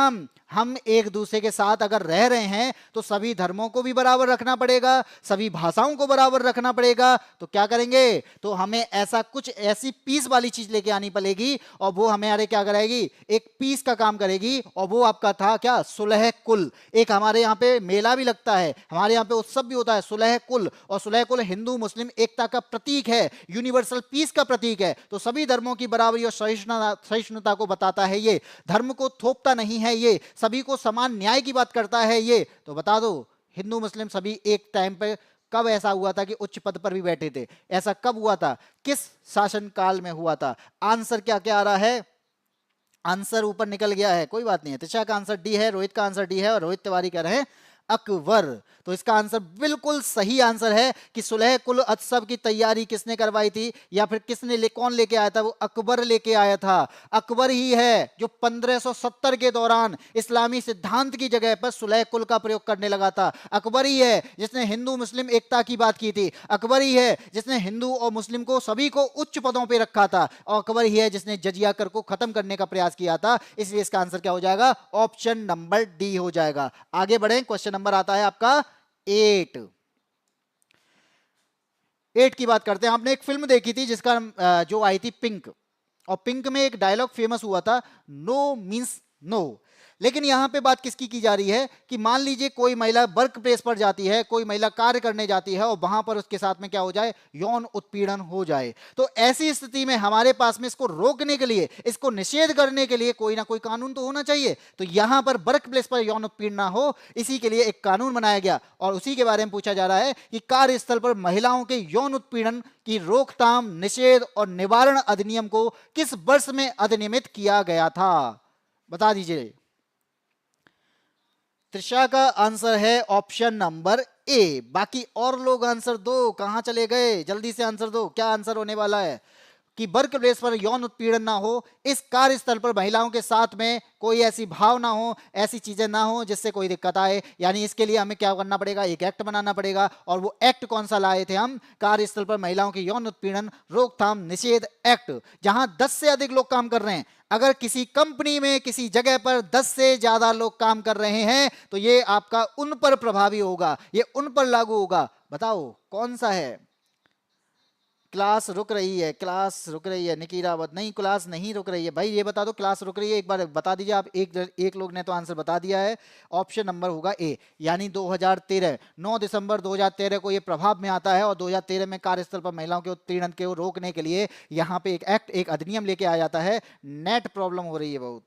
हम एक दूसरे के साथ अगर रह रहे हैं तो सभी धर्मों को भी बराबर रखना पड़ेगा, सभी भाषाओं को बराबर बराबर रखना पड़ेगा। तो क्या करेंगे, तो हमें ऐसा कुछ ऐसी पीस वाली चीज लेके आनी पड़ेगी और वो हमें क्या करेगी, एक पीस का काम करेगी। और वो आपका था क्या, सुलह कुल। एक हमारे यहाँ पे मेला भी लगता है, हमारे यहाँ पे उत्सव भी होता है, सुलह कुल। और सुलह कुल हिंदू मुस्लिम एकता का प्रतीक है, यूनिवर्सल पीस का प्रतीक है। तो सभी धर्मों की बराबरी और सहिष्णुता को बताता है ये, धर्म को थोपता नहीं है ये, सभी को समान न्याय की बात करता है ये। तो बता दो, हिंदू मुस्लिम सभी एक टाइम पे कब ऐसा हुआ था कि उच्च पद पर भी बैठे थे, ऐसा कब हुआ था, किस शासन काल में हुआ था? आंसर क्या क्या आ रहा है, आंसर ऊपर निकल गया है, कोई बात नहीं है। त्रिशा का आंसर डी है, रोहित का आंसर डी है और रोहित तिवारी कह रहे हैं अकबर। तो इसका आंसर बिल्कुल सही आंसर है कि सुलह कुल उत्सव की तैयारी किसने करवाई थी या फिर कौन लेके आया था, वो अकबर लेके आया था। अकबर ही है जो 1570 के दौरान इस्लामी सिद्धांत की जगह पर सुलह कुल का प्रयोग करने लगा था। अकबर ही है जिसने हिंदू मुस्लिम एकता की बात की थी। अकबर ही है जिसने हिंदू और मुस्लिम को सभी को उच्च पदों पर रखा था। और अकबर ही है जिसने जजिया कर को खत्म करने का प्रयास किया था। इसलिए इसका आंसर क्या हो जाएगा, ऑप्शन नंबर डी हो जाएगा। आगे बढ़े, क्वेश्चन नंबर आता है आपका 8 की बात करते हैं। आपने एक फिल्म देखी थी जिसका जो आई थी पिंक, और पिंक में एक डायलॉग फेमस हुआ था, नो मींस नो। लेकिन यहां पे बात किसकी की जा रही है कि मान लीजिए कोई महिला वर्क प्लेस पर जाती है, कोई महिला कार्य करने जाती है और वहां पर उसके साथ में क्या हो जाए, यौन उत्पीड़न हो जाए। तो ऐसी स्थिति में हमारे पास में इसको रोकने के लिए, इसको निषेध करने के लिए कोई ना कोई कानून तो होना चाहिए। तो यहां पर वर्क प्लेस पर यौन उत्पीड़न ना हो, इसी के लिए एक कानून बनाया गया और उसी के बारे में पूछा जा रहा है कि कार्यस्थल पर महिलाओं के यौन उत्पीड़न की रोकथाम, निषेध और निवारण अधिनियम को किस वर्ष में अधिनियमित किया गया था, बता दीजिए। त्रिशा का आंसर है ऑप्शन नंबर ए। बाकी और लोग आंसर दो, कहां चले गए, जल्दी से आंसर दो, क्या आंसर होने वाला है कि वर्क प्लेस पर यौन उत्पीड़न ना हो, इस कार्यस्थल पर महिलाओं के साथ में कोई ऐसी भाव ना हो, ऐसी चीजें ना हो जिससे कोई दिक्कत आए। यानी इसके लिए हमें क्या करना पड़ेगा, एक एक्ट बनाना पड़ेगा। और वो एक्ट कौन सा लाए थे हम, कार्यस्थल पर महिलाओं के यौन उत्पीड़न रोकथाम निषेध एक्ट। जहां 10 से अधिक लोग काम कर रहे हैं, अगर किसी कंपनी में किसी जगह पर 10 से ज्यादा लोग काम कर रहे हैं तो ये आपका उन पर प्रभावी होगा, ये उन पर लागू होगा। बताओ कौन सा है। क्लास रुक रही है, क्लास रुक रही है, निकीरावत नहीं, क्लास नहीं रुक रही है भाई, ये बता दो क्लास रुक रही है, एक बार बता दीजिए आप। एक लोग ने तो आंसर बता दिया है, ऑप्शन नंबर होगा ए, यानी 2013, 9 दिसंबर 2013 को ये प्रभाव में आता है। और 2013 में कार्यस्थल पर महिलाओं के उत्पीड़न को रोकने के लिए यहाँ पे एक एक्ट, एक अधिनियम लेके आ जाता है। नेट प्रॉब्लम हो रही है बहुत,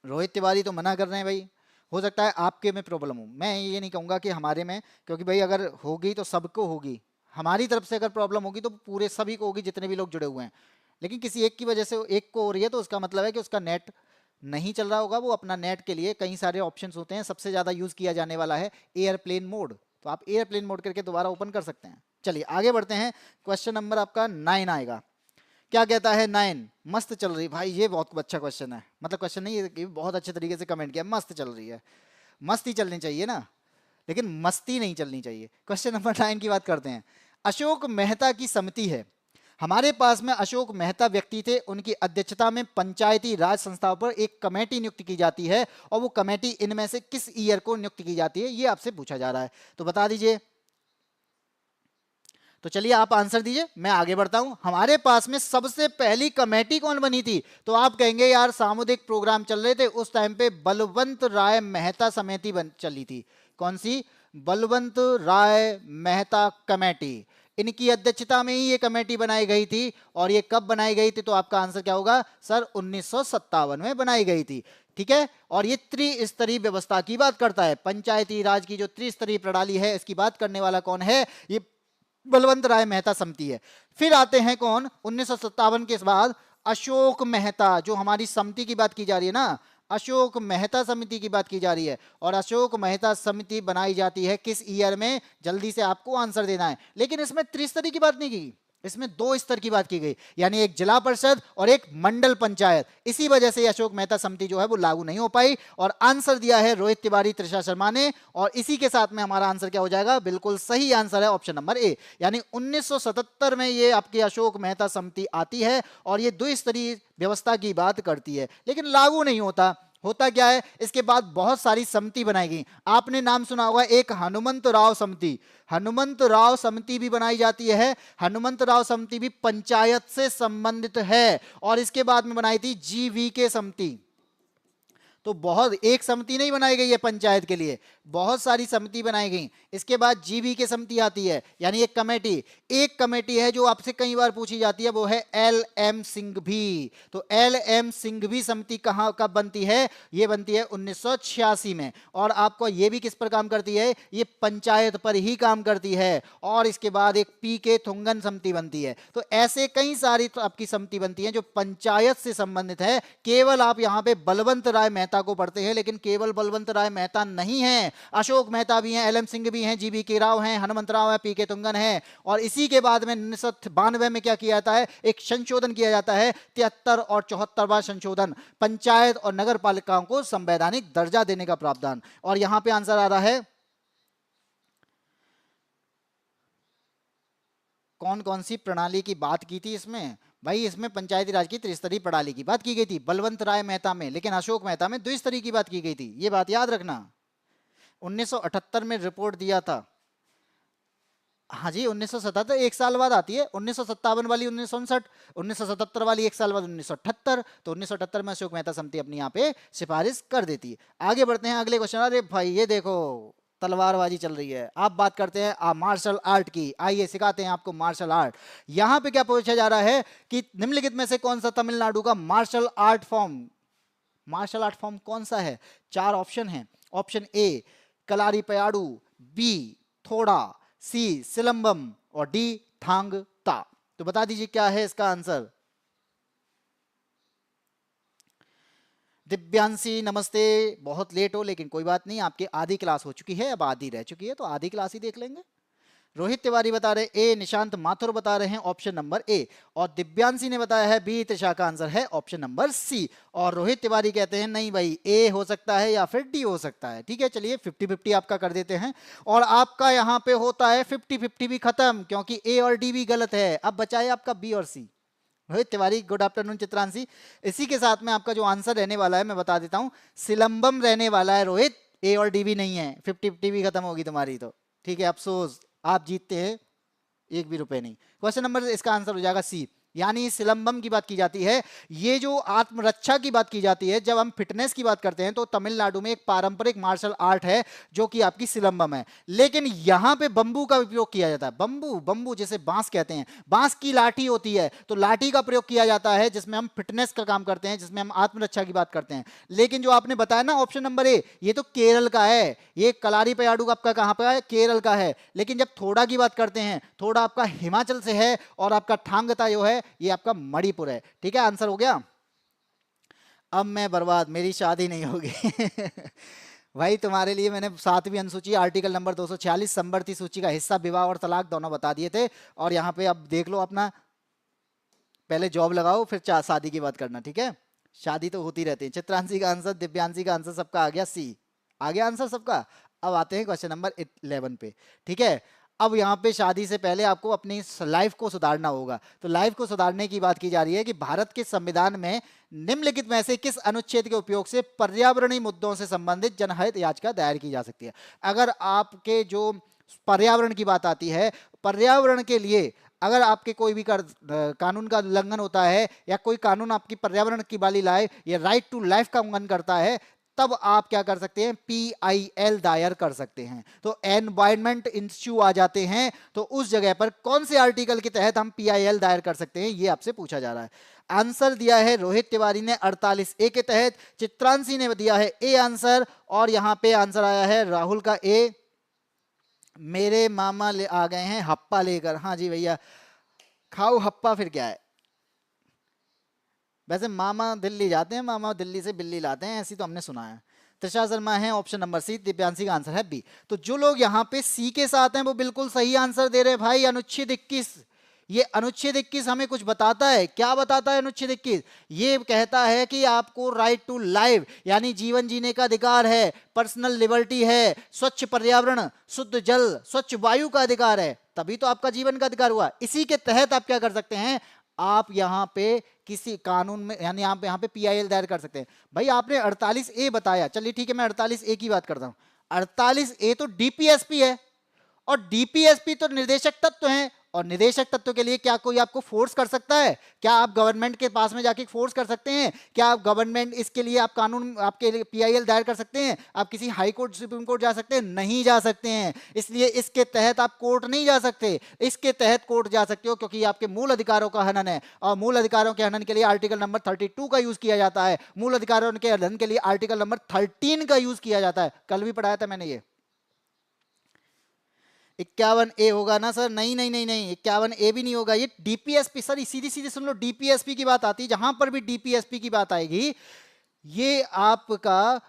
रोहित तिवारी तो मना कर रहे हैं भाई, हो सकता है आपके में प्रॉब्लम हो, मैं ये नहीं कहूँगा कि हमारे में, क्योंकि भाई अगर होगी तो सबको होगी, हमारी तरफ से अगर प्रॉब्लम होगी तो पूरे सभी को होगी जितने भी लोग जुड़े हुए हैं। लेकिन किसी एक की वजह से एक को हो रही है तो उसका मतलब है कि उसका नेट नहीं चल रहा होगा। वो अपना नेट के लिए कई सारे ऑप्शंस होते हैं, सबसे ज़्यादा यूज़ किया जाने वाला है एयरप्लेन मोड, तो आप एयरप्लेन मोड करके दोबारा ओपन कर सकते हैं। चलिए आगे बढ़ते हैं, क्वेश्चन नंबर आपका 9 आएगा। क्या कहता है 9, मस्त चल रही भाई, ये बहुत अच्छा क्वेश्चन है, मतलब क्वेश्चन नहीं, ये बहुत अच्छे तरीके से कमेंट किया, मस्त चल रही है। मस्ती चलनी चाहिए ना, लेकिन मस्ती नहीं चलनी चाहिए। क्वेश्चन नंबर 9 की बात करते हैं। अशोक मेहता की समिति है, हमारे पास में अशोक मेहता व्यक्ति थे, उनकी अध्यक्षता में पंचायती राज संस्थाओं पर एक कमेटी नियुक्त की जाती है और वो कमेटी इनमें से किस ईयर को नियुक्त की जाती है, ये आपसे पूछा जा रहा है। तो बता दीजिए। तो चलिए आप आंसर दीजिए, मैं आगे बढ़ता हूं। हमारे पास में सबसे पहली कमेटी कौन बनी थी, तो आप कहेंगे यार सामुदायिक प्रोग्राम चल रहे थे उस टाइम पे, बलवंत राय मेहता समिति चली थी। कौन सी, बलवंत राय मेहता कमेटी, इनकी अध्यक्षता में ही ये कमेटी बनाई गई थी। और ये कब बनाई गई थी, तो आपका आंसर क्या होगा सर, 1957 में बनाई गई थी। ठीक है, और ये त्रिस्तरीय व्यवस्था की बात करता है, पंचायती राज की जो त्रिस्तरीय प्रणाली है इसकी बात करने वाला कौन है, ये बलवंत राय मेहता समिति है। फिर आते हैं कौन, 1957 के बाद अशोक मेहता, जो हमारी समिति की बात की जा रही है ना, अशोक मेहता समिति की बात की जा रही है। और अशोक मेहता समिति बनाई जाती है किस ईयर में, जल्दी से आपको आंसर देना है। लेकिन इसमें त्रिस्तरीय की बात नहीं की, इसमें 2 स्तर की बात की गई, यानी एक जिला परिषद और एक मंडल पंचायत। इसी वजह से अशोक मेहता समिति जो है वो लागू नहीं हो पाई। और आंसर दिया है रोहित तिवारी, त्रिशा शर्मा ने, और इसी के साथ में हमारा आंसर क्या हो जाएगा, बिल्कुल सही आंसर है ऑप्शन नंबर ए, यानी 1977 में ये आपकी अशोक मेहता समिति आती है और ये 2 स्तरीय व्यवस्था की बात करती है, लेकिन लागू नहीं होता। होता क्या है, इसके बाद बहुत सारी समिति बनाई गई। आपने नाम सुना होगा एक हनुमंतराव समिति, हनुमंतराव समिति भी बनाई जाती है। हनुमंतराव समिति भी पंचायत से संबंधित है। और इसके बाद में बनाई थी GVK समिति। तो बहुत एक समिति नहीं बनाई गई है पंचायत के लिए, बहुत सारी समिति बनाई गई। इसके बाद GVK समिति आती है, यानी एक कमेटी। एक कमेटी है जो आपसे कई बार पूछी जाती है, वो है LM सिंघवी। तो LM सिंघवी समिति कहां कब बनती है, ये बनती है 1986 में। और आपको ये भी किस पर काम करती है, ये पंचायत पर ही काम करती है। और इसके बाद एक PK थुंगन समिति बनती है। तो ऐसे कई सारी तो आपकी समिति बनती है जो पंचायत से संबंधित है। केवल आप यहाँ पे बलवंत राय मेहता को पढ़ते हैं, लेकिन केवल बलवंत राय मेहता नहीं है, अशोक मेहता भी हैं, LM सिंह भी हैं, GVK राव हैं, हनुमंतराव है, PK तुंगन है। और इसी के बाद में 1992 में क्या किया जाता है, एक संशोधन किया जाता है, 73 और 74वां संशोधन, पंचायत और नगर पालिकाओं को संवैधानिक दर्जा देने का प्रावधान। और यहां पे आंसर आ रहा है कौन कौन सी प्रणाली की बात की थी इसमें भाई, इसमें पंचायती राज की त्रिस्तरीय प्रणाली की बात की गई थी बलवंत राय मेहता में, लेकिन अशोक मेहता में द्विस्तरीय की बात की गई थी। ये बात याद रखना। 1978 में रिपोर्ट दिया था। हाँ जी, 1977 एक साल बाद आती है, 1957 वाली 1959, 1977 वाली एक साल बाद 1978। तो 1978 में अशोक मेहता समिति अपनी यहाँ पे सिफारिश कर देती है। आगे बढ़ते हैं अगले क्वेश्चन। अरे भाई ये देखो तलवारबाजी चल रही है। आप बात करते हैं मार्शल आर्ट की, आइए सिखाते हैं आपको मार्शल आर्ट। यहां पे क्या पूछा जा रहा है कि निम्नलिखित में से कौन सा तमिलनाडु का मार्शल आर्ट फॉर्म कौन सा है। 4 ऑप्शन हैं। ऑप्शन ए कलारीपयाडु, बी थोड़ा, सी सिलंबम और डी थांग ता। तो बता दीजिए क्या है इसका आंसर। दिव्यांशी नमस्ते, बहुत लेट हो लेकिन कोई बात नहीं, आपकी आधी क्लास हो चुकी है, अब आधी रह चुकी है तो आधी क्लास ही देख लेंगे। रोहित तिवारी बता रहे ए, निशांत माथुर बता रहे हैं ऑप्शन नंबर ए, और दिव्यांशी ने बताया है बी, त्रिशा का आंसर है ऑप्शन नंबर सी। और रोहित तिवारी कहते हैं नहीं भाई ए हो सकता है या फिर डी हो सकता है। ठीक है, चलिए 50-50 आपका कर देते हैं। और आपका यहाँ पे होता है 50-50 भी खत्म, क्योंकि ए और डी भी गलत है। अब बचाए आपका बी और C. Rohit Tiwari good afternoon Chitranshi. इसी के साथ में आपका जो आंसर रहने वाला है मैं बता देता हूं, सिलंबम रहने वाला है रोहित, ए और डी भी नहीं है। 50-50 भी खत्म होगी तुम्हारी तो। ठीक है, अफसोस आप जीतते हैं, 1 भी रुपए नहीं। क्वेश्चन नंबर इसका आंसर हो जाएगा सी, यानी सिलंबम की बात की जाती है। ये जो आत्मरक्षा की बात की जाती है, जब हम फिटनेस की बात करते हैं तो तमिलनाडु में एक पारंपरिक मार्शल आर्ट है जो कि आपकी सिलंबम है। लेकिन यहां पे बंबू का उपयोग किया जाता है। बंबू जैसे बांस कहते हैं, बांस की लाठी होती है, तो लाठी का प्रयोग किया जाता है जिसमें हम फिटनेस का काम करते हैं, जिसमें हम आत्मरक्षा की बात करते हैं। लेकिन जो आपने बताया ना ऑप्शन नंबर ए, ये तो केरल का है, ये कलारीपयाडु आपका कहां पर है, केरल का है। लेकिन जब थोड़ा की बात करते हैं, थोड़ा आपका हिमाचल से है, और आपका थांगता जो है ये आपका मणिपुर है। ठीक है, आंसर हो गया। अब मैं बर्बाद, मेरी शादी नहीं होगी भाई तुम्हारे लिए मैंने 7वीं अनुसूची आर्टिकल नंबर 246 संवर्ती सूची का हिस्सा विवाह और तलाक दोनों बता दिए थे। और यहाँ पे अब देख लो अपना, पहले जॉब लगाओ फिर शादी की बात करना। ठीक है, शादी तो होती रहती है। चित्रांशी का आंसर, दिव्यांशी का आंसर सबका आ गया सी, आ गया आंसर सबका। अब आते हैं क्वेश्चन नंबर 11 पे। ठीक है, अब यहाँ पे शादी से पहले आपको अपनी लाइफ को सुधारना होगा। तो लाइफ को सुधारने की बात की जा रही है कि भारत के संविधान में निम्नलिखित में से किस अनुच्छेद के उपयोग से पर्यावरणीय मुद्दों से संबंधित जनहित याचिका दायर की जा सकती है। अगर आपके जो पर्यावरण की बात आती है, पर्यावरण के लिए अगर आपके कोई भी कानून का उल्लंघन होता है, या कोई कानून आपकी पर्यावरण की बाली लाए या राइट टू लाइफ का उल्लंघन करता है, तब आप क्या कर सकते हैं, PIL दायर कर सकते हैं। तो एनवायरमेंट इश्यू आ जाते हैं, तो उस जगह पर कौन से आर्टिकल के तहत हम PIL दायर कर सकते हैं, ये आपसे पूछा जा रहा है। आंसर दिया है रोहित तिवारी ने 48A के तहत, चित्रांशी ने दिया है ए आंसर, और यहां पे आंसर आया है राहुल का ए। मेरे मामा आ गए हैं हप्पा लेकर। हाँ जी भैया, खाओ हप्पा, फिर क्या है। वैसे मामा दिल्ली जाते हैं, मामा दिल्ली से बिल्ली लाते हैं, ऐसी तो हमने सुना है। त्रिशा शर्मा है ऑप्शन नंबर सी, दिव्यांशी का आंसर है बी। तो जो लोग यहाँ पे सी के साथ हैं वो बिल्कुल सही आंसर दे रहे हैं भाई। अनुच्छेद 21, ये अनुच्छेद 21 हमें कुछ बताता है। क्या बताता है अनुच्छेद 21? ये कहता है कि आपको राइट टू लाइफ यानी जीवन जीने का अधिकार है, पर्सनल लिबर्टी है, स्वच्छ पर्यावरण, शुद्ध जल, स्वच्छ वायु का अधिकार है, तभी तो आपका जीवन का अधिकार हुआ। इसी के तहत आप क्या कर सकते हैं, आप यहाँ पे किसी कानून में यानी यहाँ पे पीआईएल दायर कर सकते हैं। भाई आपने 48A बताया, चलिए ठीक है मैं 48A की बात करता हूँ। 48A तो डीपीएसपी है, और डीपीएसपी तो निर्देशक तत्व हैं, और निर्देशक तत्व के लिए क्या कोई आपको फोर्स कर सकता है? क्या आप गवर्नमेंट के पास में जाके फोर्स कर सकते हैं? क्या आप गवर्नमेंट इसके लिए आप कानून आपके लिए पीआईएल दायर कर सकते हैं? आप किसी हाई कोर्ट सुप्रीम कोर्ट जा सकते हैं? नहीं जा सकते हैं। इसलिए इसके तहत आप कोर्ट नहीं जा सकते, इसके तहत कोर्ट जा सकते हो क्योंकि आपके मूल अधिकारों का हनन है, और मूल अधिकारों के हनन के लिए आर्टिकल नंबर 32 का यूज किया जाता है। मूल अधिकारों के हनन के लिए आर्टिकल नंबर 13 का यूज किया जाता है। कल भी पढ़ाया था मैंने ये। 51A होगा ना सर? नहीं नहीं नहीं नहीं, 51A भी नहीं होगा, ये डीपीएसपी। सर सीधी सीधी सुन लो, डीपीएसपी की बात आती है, जहां पर भी डीपीएसपी की बात आएगी, ये आपका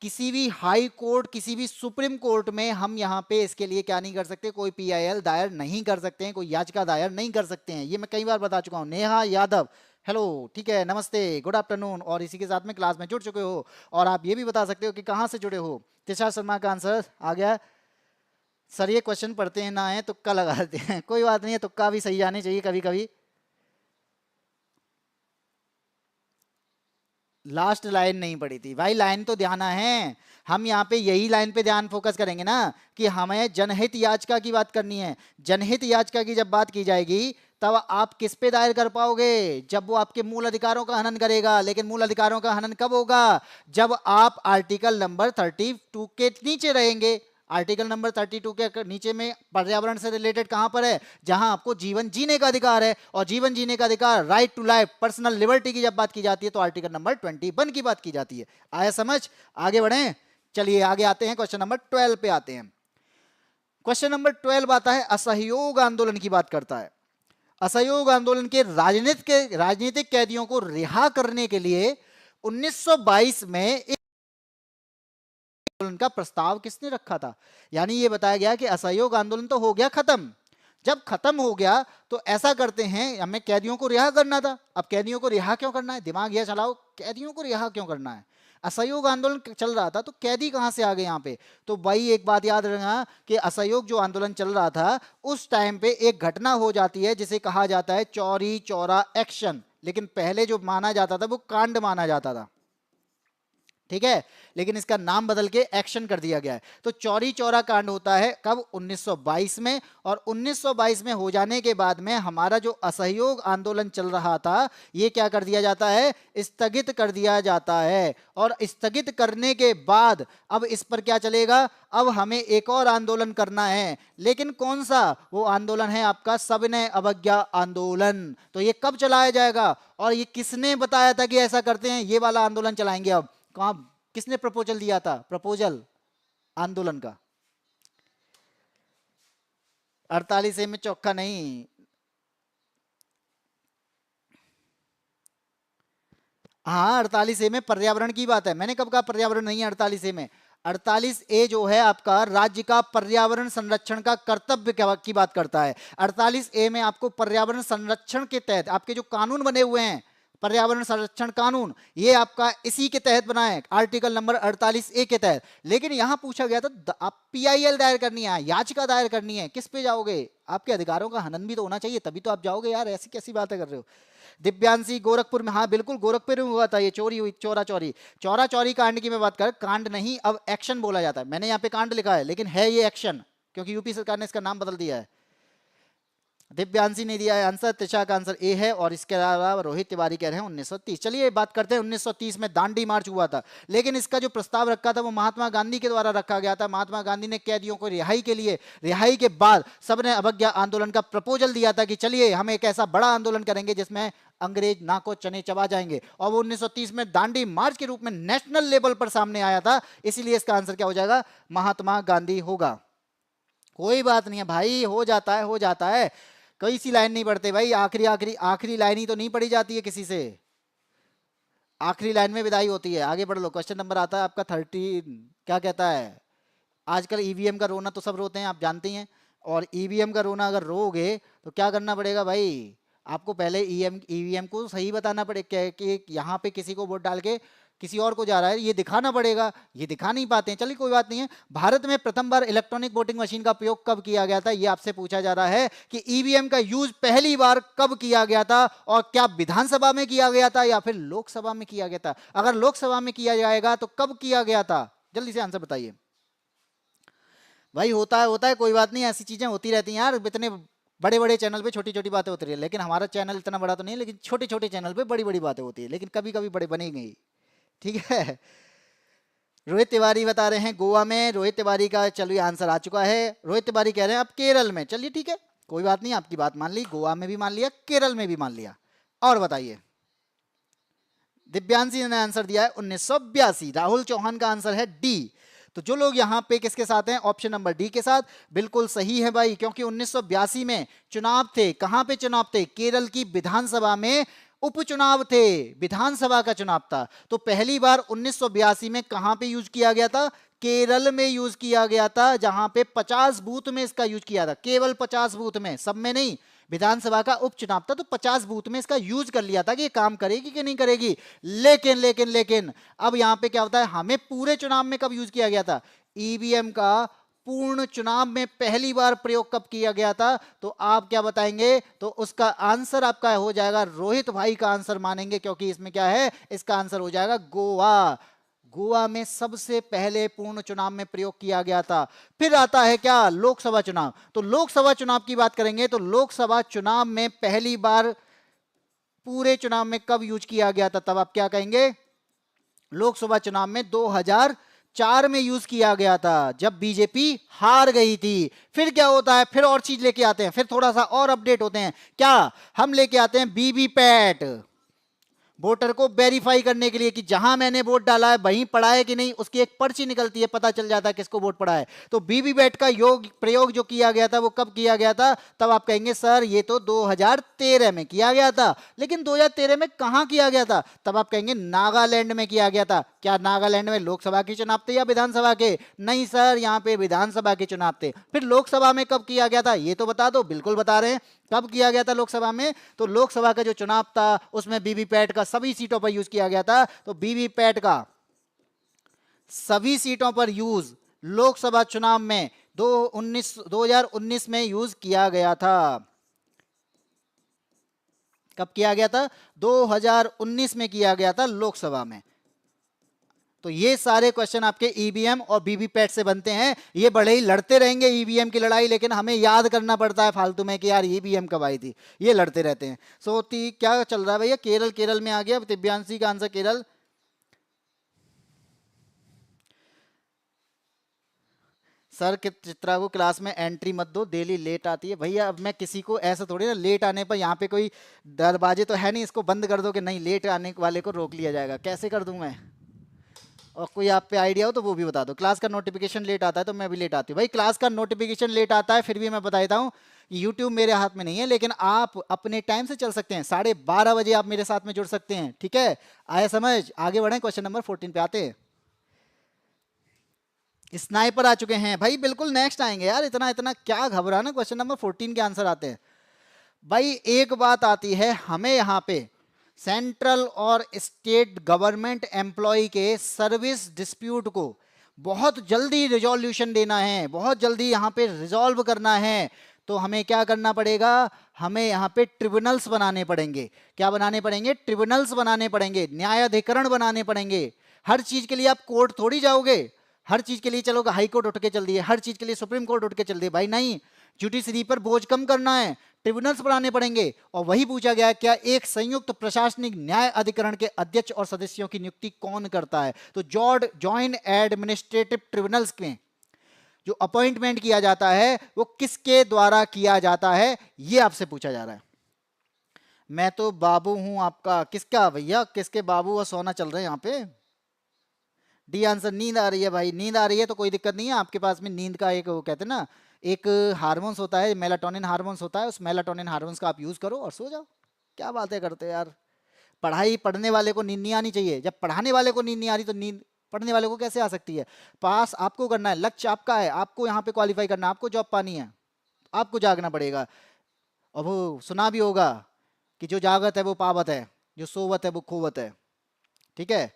किसी भी हाई कोर्ट, किसी भी सुप्रीम कोर्ट में हम यहाँ पे इसके लिए क्या नहीं कर सकते, कोई पीआईएल दायर नहीं कर सकते हैं, कोई याचिका दायर नहीं कर सकते हैं। ये मैं कई बार बता चुका हूँ। नेहा यादव, हेलो, ठीक है, नमस्ते, गुड आफ्टरनून, और इसी के साथ में क्लास में जुड़ चुके हो, और आप ये भी बता सकते हो कि कहाँ से जुड़े हो। तिशा शर्मा का आंसर आ गया। सर ये क्वेश्चन पढ़ते हैं ना है, तुक्का लगा देते हैं। कोई बात नहीं है, तुक्का भी सही जाने चाहिए कभी कभी। लास्ट लाइन नहीं पड़ी थी भाई, लाइन तो ध्यान है। हम यहाँ पे यही लाइन पे ध्यान फोकस करेंगे ना कि हमें जनहित याचिका की बात करनी है। जनहित याचिका की जब बात की जाएगी तब आप किस पे दायर कर पाओगे? जब वो आपके मूल अधिकारों का हनन करेगा। लेकिन मूल अधिकारों का हनन कब होगा? जब आप आर्टिकल नंबर 32 के नीचे रहेंगे। आर्टिकल नंबर 32 के नीचे में पर्यावरण से रिलेटेड कहां पर है? जहां आपको जीवन जीने का अधिकार है, और जीवन जीने का अधिकार, right to life, personal liberty की जब बात की जाती है तो आर्टिकल नंबर 21 की बात की जाती है। आया समझ? आगे बढ़े, चलिए आगे आते हैं, क्वेश्चन नंबर 12 पे आते हैं। क्वेश्चन नंबर 12 आता है, असहयोग आंदोलन की बात करता है। असहयोग आंदोलन के राजनीतिक कैदियों को रिहा करने के लिए 1922 में आंदोलन का प्रस्ताव किसने रखा था? यानी ये बताया गया कि असहयोग आंदोलन तो हो गया खत्म। जब खत्म हो गया तो ऐसा करते हैं, हमें कैदियों को रिहा करना था। अब कैदियों को रिहा क्यों करना है? दिमाग ये चलाओ, कैदियों को रिहा क्यों करना है? असहयोग आंदोलन चल रहा था तो कैदी कहां से आ गए यहाँ पे? तो भाई एक बात याद रखना कि असहयोग जो आंदोलन चल रहा था उस टाइम पे एक घटना हो जाती है जिसे कहा जाता है चौरी चौरा एक्शन। लेकिन पहले जो माना जाता था वो कांड माना जाता था, ठीक है, लेकिन इसका नाम बदल के एक्शन कर दिया गया है। तो चौरी चौरा कांड होता है कब? 1922 में। और 1922 में हो जाने के बाद में हमारा जो असहयोग आंदोलन चल रहा था ये क्या कर दिया जाता है? स्थगित कर दिया जाता है। और स्थगित करने के बाद अब इस पर क्या चलेगा? अब हमें एक और आंदोलन करना है। लेकिन कौन सा? वो आंदोलन है आपका सविनय अवज्ञा आंदोलन। तो ये कब चलाया जाएगा और ये किसने बताया था कि ऐसा करते हैं? ये वाला आंदोलन चलाएंगे। अब कहां, किसने प्रपोजल दिया था? प्रपोजल आंदोलन का 48A में, चौका नहीं। हाँ 48A में पर्यावरण की बात है। मैंने कब कहा पर्यावरण नहीं है 48A में? 48A जो है आपका राज्य का पर्यावरण संरक्षण का कर्तव्य की बात करता है। 48A में आपको पर्यावरण संरक्षण के तहत आपके जो कानून बने हुए हैं, पर्यावरण संरक्षण कानून, ये आपका इसी के तहत बना है, आर्टिकल नंबर 48A के तहत। लेकिन यहां पूछा गया था आप पीआईएल दायर करनी है, याचिका दायर करनी है, किस पे जाओगे? आपके अधिकारों का हनन भी तो होना चाहिए, तभी तो आप जाओगे यार। ऐसी कैसी बातें कर रहे हो? दिव्यांशी गोरखपुर में, हाँ बिल्कुल गोरखपुर में हुआ था ये चोरी हुई, चोरा चोरी। चोरा चोरी कांड की मैं बात कर, कांड नहीं अब एक्शन बोला जाता है। मैंने यहाँ पे कांड लिखा है लेकिन है ये एक्शन, क्योंकि यूपी सरकार ने इसका नाम बदल दिया है। दिव्यांशी ने दिया है आंसर, तिशा का आंसर ए है, और इसके अलावा रोहित तिवारी कह रहे हैं 1930। चलिए बात करते हैं 1930 में दांडी मार्च हुआ था, लेकिन इसका जो प्रस्ताव रखा था वो महात्मा गांधी के द्वारा रखा गया था। महात्मा गांधी ने कैदियों को रिहाई के लिए, रिहाई के बाद सबने अवज्ञा आंदोलन का प्रपोजल दिया था कि चलिए हम एक ऐसा बड़ा आंदोलन करेंगे जिसमें अंग्रेज नाको चने चबा जाएंगे, और वो 1930 में दांडी मार्च के रूप में नेशनल लेवल पर सामने आया था। इसीलिए इसका आंसर क्या हो जाएगा? महात्मा गांधी होगा। कोई बात नहीं है भाई, हो जाता है, हो जाता है। कोई सी लाइन नहीं पढ़ते भाई, आखिरी आखिरी आखिरी लाइन ही तो नहीं पढ़ी जाती है किसी से, आखिरी लाइन में विदाई होती है। आगे बढ़ लो, क्वेश्चन नंबर आता है आपका 13। क्या कहता है? आजकल ईवीएम का रोना तो सब रोते हैं, आप जानते हैं। और ईवीएम का रोना अगर रोगे तो क्या करना पड़ेगा भाई? आपको पहले ईवीएम को सही बताना पड़ेगा कि यहाँ पे किसी को वोट डाल के किसी और को जा रहा है, ये दिखाना पड़ेगा, ये दिखा नहीं पाते हैं। चलिए कोई बात नहीं है। भारत में प्रथम बार इलेक्ट्रॉनिक वोटिंग मशीन का प्रयोग कब किया गया था, ये आपसे पूछा जा रहा है कि ईवीएम का यूज पहली बार कब किया गया था, और क्या विधानसभा में किया गया था या फिर लोकसभा में किया गया था। अगर लोकसभा में किया जाएगा तो कब किया गया था, जल्दी से आंसर बताइए भाई। होता है कोई बात नहीं, ऐसी चीजें होती रहती हैं यार। इतने बड़े बड़े चैनल पे छोटी छोटी बातें होती रही है, लेकिन हमारा चैनल इतना बड़ा तो नहीं है, लेकिन छोटे छोटे चैनल पे बड़ी बड़ी बातें होती है, लेकिन कभी कभी बड़े बनेंगे ही। ठीक है। रोहित तिवारी बता रहे हैं गोवा में। रोहित तिवारी का चलिए आंसर आ चुका है। रोहित तिवारी कह रहे हैं अब केरल में। चलिए ठीक है, कोई बात नहीं, आपकी बात मान ली। गोवा में भी मान लिया, केरल में भी मान लिया। और बताइए। दिव्यांशी ने आंसर दिया है 1982। राहुल चौहान का आंसर है डी। तो जो लोग यहाँ पे किसके साथ हैं, ऑप्शन नंबर डी के साथ, बिल्कुल सही है भाई, क्योंकि 1982 में चुनाव थे। कहां पे चुनाव थे, केरल की विधानसभा में उपचुनाव थे, विधानसभा का चुनाव था। तो पहली बार 1982 में कहां पे यूज किया गया था, केरल में यूज किया गया था, जहां पे 50 बूथ में इसका यूज किया था, केवल 50 बूथ में, सब में नहीं। विधानसभा का उपचुनाव था तो 50 बूथ में इसका यूज कर लिया था कि ये काम करेगी कि नहीं करेगी। लेकिन लेकिन लेकिन अब यहां पे क्या होता है, हमें पूरे चुनाव में कब यूज किया गया था, ईवीएम का पूर्ण चुनाव में पहली बार प्रयोग कब किया गया था। तो आप क्या बताएंगे, तो उसका आंसर आपका हो जाएगा, रोहित भाई का आंसर मानेंगे, क्योंकि इसमें क्या है, इसका आंसर हो जाएगा गोवा। गोवा में सबसे पहले पूर्ण चुनाव में प्रयोग किया गया था। फिर आता है क्या, लोकसभा चुनाव। तो लोकसभा चुनाव की बात करेंगे तो लोकसभा चुनाव में पहली बार पूरे चुनाव में कब यूज किया गया था, तब आप क्या कहेंगे, लोकसभा चुनाव में 2004 में यूज किया गया था, जब बीजेपी हार गई थी। फिर क्या होता है, फिर और चीज लेके आते हैं, फिर थोड़ा सा और अपडेट होते हैं। क्या हम लेके आते हैं, वीवीपैट, वोटर को वेरीफाई करने के लिए कि जहां मैंने वोट डाला है वहीं पड़ा है कि नहीं, उसकी एक पर्ची निकलती है, पता चल जाता है किसको वोट पड़ा है। तो वीवीपैट का प्रयोग जो किया गया था वो कब किया गया था, तब आप कहेंगे सर ये तो 2013 में किया गया था। लेकिन 2013 में कहां किया गया था, तब आप कहेंगे नागालैंड में किया गया था। क्या नागालैंड में लोकसभा के चुनाव थे या विधानसभा के, नहीं सर, यहाँ पे विधानसभा के चुनाव थे। फिर लोकसभा में कब किया गया था, ये तो बता दो। बिल्कुल बता रहे हैं, कब किया गया था लोकसभा में, तो लोकसभा का जो चुनाव था उसमें वीवीपैट का सभी सीटों पर यूज किया गया था। तो वीवीपैट का सभी सीटों पर यूज लोकसभा चुनाव में 2019 में यूज किया गया था। कब किया गया था, 2019 में किया गया था लोकसभा में। तो ये सारे क्वेश्चन आपके ईवीएम और वीवीपैट से बनते हैं। ये बड़े ही लड़ते रहेंगे ईवीएम की लड़ाई, लेकिन हमें याद करना पड़ता है फालतू में कि यार ईवीएम कब आई थी, ये लड़ते रहते हैं। क्या चल रहा है भैया, केरल में आ गया। दिव्यांशी का आंसर केरल। सर चित्रा को क्लास में एंट्री मत दो, डेली लेट आती है। भैया अब मैं किसी को ऐसा थोड़ी ना, लेट आने पर यहाँ पे कोई दरवाजे तो है नहीं, इसको बंद कर दो कि नहीं लेट आने वाले को रोक लिया जाएगा, कैसे कर दूं मैं। और कोई आप पे आइडिया हो तो वो भी बता दो। क्लास का नोटिफिकेशन लेट आता है तो मैं भी लेट आती हूँ भाई। क्लास का नोटिफिकेशन लेट आता है फिर भी मैं बता देता हूँ, यूट्यूब मेरे हाथ में नहीं है, लेकिन आप अपने टाइम से चल सकते हैं। 12:30 बजे आप मेरे साथ में जुड़ सकते हैं, ठीक है। आया समझ, आगे बढ़े, क्वेश्चन नंबर 14 पे आते हैं। स्नाइपर आ चुके हैं भाई, बिल्कुल नेक्स्ट आएंगे यार, इतना इतना क्या घबराना। क्वेश्चन नंबर 14 के आंसर आते हैं भाई। एक बात आती है, हमें यहाँ पे सेंट्रल और स्टेट गवर्नमेंट एम्प्लॉय के सर्विस डिस्प्यूट को बहुत जल्दी रिजोल्यूशन देना है, बहुत जल्दी यहाँ पे रिजॉल्व करना है। तो हमें क्या करना पड़ेगा, हमें यहाँ पे ट्रिब्यूनल्स बनाने पड़ेंगे। क्या बनाने पड़ेंगे, ट्रिब्यूनल्स बनाने पड़ेंगे, न्यायाधिकरण बनाने पड़ेंगे। हर चीज के लिए आप कोर्ट थोड़ी जाओगे, हर चीज के लिए चलोगे हाई कोर्ट उठ के चल दिए, हर चीज के लिए सुप्रीम कोर्ट उठ के चल दिए, भाई नहीं। जुडिशरी पर बोझ कम करना है, ट्रिब्यूनल्स बनाने पड़ेंगे। और वही पूछा गया है, क्या एक संयुक्त प्रशासनिक न्याय अधिकरण के अध्यक्ष और सदस्यों की नियुक्ति कौन करता है। तो जॉइंट एडमिनिस्ट्रेटिव ट्रिब्यूनल्स में जो अपॉइंटमेंट किया जाता है वो किसके द्वारा किया जाता है, ये आपसे पूछा जा रहा है। मैं तो बाबू हूं आपका, किसका भैया, किसके बाबू और सोना चल रहे हैं यहाँ पे। डी आंसर, नींद आ रही है भाई, नींद आ रही है तो कोई दिक्कत नहीं है। आपके पास में नींद का एक वो कहते हैं ना, एक हार्मोन्स होता है, मेलाटोनिन हार्मोन्स होता है, उस मेलाटोनिन हार्मोन्स का आप यूज करो और सो जाओ। क्या बातें करते हैं यार। पढ़ने वाले को नींद नहीं आनी चाहिए, जब पढ़ाने वाले को नींद नहीं आ रही तो नींद पढ़ने वाले को कैसे आ सकती है। पास आपको करना है, लक्ष्य आपका है, आपको यहाँ पे क्वालिफाई करना है, आपको जॉब पानी है, आपको जागना पड़ेगा। और वो सुना भी होगा कि जो जागत है वो पावत है, जो सोवत है वो खोवत है, ठीक है।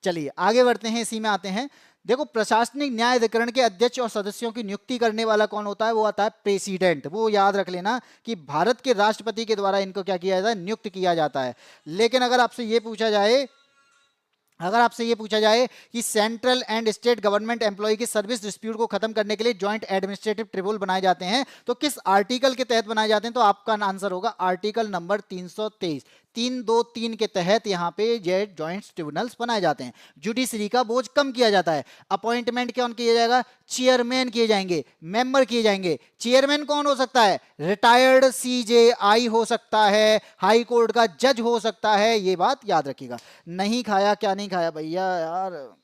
चलिए आगे बढ़ते हैं, इसी में आते हैं। देखो, प्रशासनिक न्याय अधिकरण के अध्यक्ष और सदस्यों की नियुक्ति करने वाला कौन होता है? वो आता है प्रेसिडेंट। वो याद रख लेना कि भारत के राष्ट्रपति के द्वारा इनको क्या किया जाता है? नियुक्त किया जाता है। लेकिन अगर आपसे ये पूछा जाए कि central and state government employ की सर्विस डिस्प्यूट को खत्म करने के लिए जॉइंट एडमिनिस्ट्रेटिव ट्रिब्यूनल बनाए जाते हैं, तो किस आर्टिकल के तहत बनाए जाते हैं? तो आपका आंसर होगा आर्टिकल नंबर 323। 323 के तहत यहाँ पे ये जॉइंट ट्रिब्यूनल्स बनाए जाते हैं। जुडिशरी का बोझ कम किया जाता है। अपॉइंटमेंट कौन किया जाएगा? चेयरमैन किए जाएंगे, मेंबर किए जाएंगे। चेयरमैन कौन हो सकता है? रिटायर्ड सीजेआई हो सकता है, हाई कोर्ट का जज हो सकता है। ये बात याद रखिएगा। नहीं खाया क्या नहीं खाया भैया यार।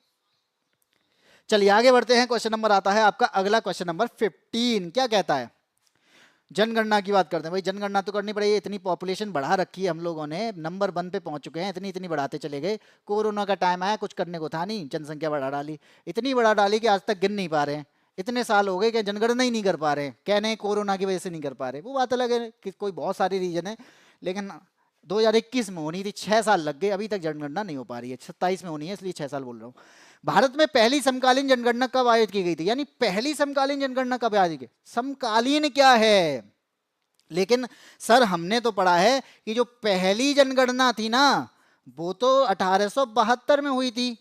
चलिए आगे बढ़ते हैं। क्वेश्चन नंबर आता है आपका अगला, क्वेश्चन नंबर 15। क्या कहता है? जनगणना की बात करते हैं भाई। जनगणना तो करनी पड़ेगी, इतनी पॉपुलेशन बढ़ा रखी है हम लोगों ने, नंबर 1 पे पहुंच चुके हैं, इतनी बढ़ाते चले गए। कोरोना का टाइम आया, कुछ करने को था नहीं, जनसंख्या बढ़ा डाली, इतनी बढ़ा डाली कि आज तक गिन नहीं पा रहे हैं। इतने साल हो गए कि जनगणना ही नहीं कर पा रहे हैं, कहने हैं कोरोना की वजह से नहीं कर पा रहे। वो बात अलग है कि कोई बहुत सारी रीजन है, लेकिन 2021 में होनी थी, 6 साल लग गए, अभी तक जनगणना नहीं हो पा रही है। 27 में होनी है, इसलिए 6 साल बोल रहा हूँ। भारत में पहली समकालीन जनगणना कब आयोजित की गई थी? यानी पहली समकालीन जनगणना कब आयोजित की? समकालीन क्या है? लेकिन सर हमने तो पढ़ा है कि जो पहली जनगणना थी ना, वो तो 1872 में हुई थी।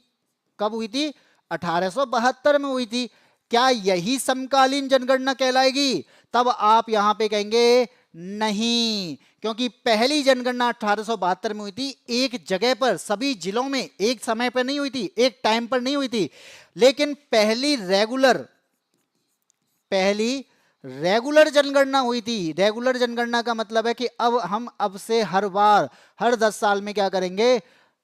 कब हुई थी? 1872 में हुई थी। क्या यही समकालीन जनगणना कहलाएगी? तब आप यहां पे कहेंगे नहीं, क्योंकि पहली जनगणना 1872 में हुई थी, एक जगह पर, सभी जिलों में एक समय पर नहीं हुई थी, एक टाइम पर नहीं हुई थी। लेकिन पहली रेगुलर जनगणना हुई थी। रेगुलर जनगणना का मतलब है कि अब से हर बार, हर 10 साल में क्या करेंगे?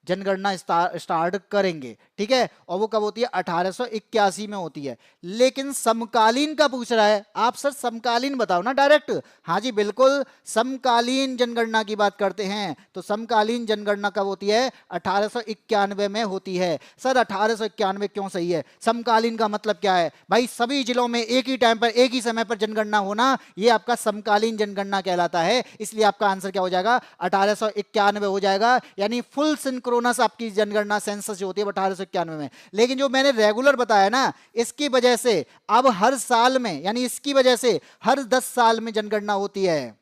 जनगणना स्टार्ट करेंगे। ठीक है, और वो कब होती है? 1881 में होती है। लेकिन समकालीन का पूछ रहा है आप, सर समकालीन बताओ ना डायरेक्ट। हाँ जी बिल्कुल, समकालीन जनगणना की बात करते हैं। तो समकालीन जनगणना कब होती है? 1891 में होती है। सर 1891 क्यों सही है? समकालीन का मतलब क्या है भाई? सभी जिलों में एक ही टाइम पर, एक ही समय पर जनगणना होना, ये आपका समकालीन जनगणना कहलाता है। इसलिए आपका आंसर क्या हो जाएगा? 1891 हो जाएगा। यानी फुल सिंक्रोनस आपकी जनगणना, सेंसस जो होती है 1891 में। लेकिन जो मैंने रेगुलर बताया ना, इसकी वजह से अब हर साल में, यानी इसकी वजह से हर 10 साल में जनगणना होती है।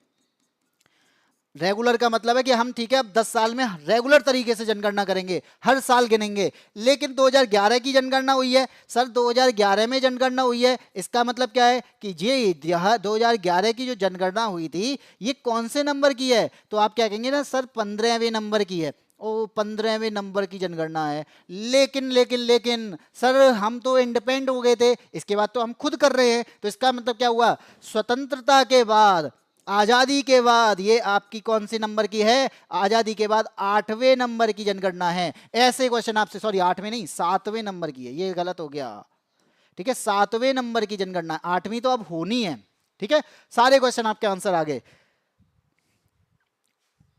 रेगुलर का मतलब है कि हम ठीक है अब 10 साल में रेगुलर तरीके से जनगणना करेंगे, हर साल गिनेंगे। लेकिन 2011 की जनगणना हुई है। सर 2011 में जनगणना हुई है, इसका मतलब क्या है कि ये 2011 की जो जनगणना हुई थी, ये कौन से नंबर की है? तो आप क्या कहेंगे ना, सर 15वें नंबर की है। ओ 15वें नंबर की जनगणना है। लेकिन सर हम तो इंडिपेंडेंट हो गए थे, इसके बाद तो हम खुद कर रहे हैं। तो इसका मतलब क्या हुआ? स्वतंत्रता के बाद, आजादी के बाद, ये आपकी कौन सी नंबर की है? आजादी के बाद 8वें नंबर की जनगणना है। ऐसे क्वेश्चन आपसे, सॉरी 8वें नहीं, 7वें नंबर की है, ये गलत हो गया। ठीक है, 7वें नंबर की जनगणना, 8वीं तो अब होनी है। ठीक है, सारे क्वेश्चन आपके आंसर आ गए।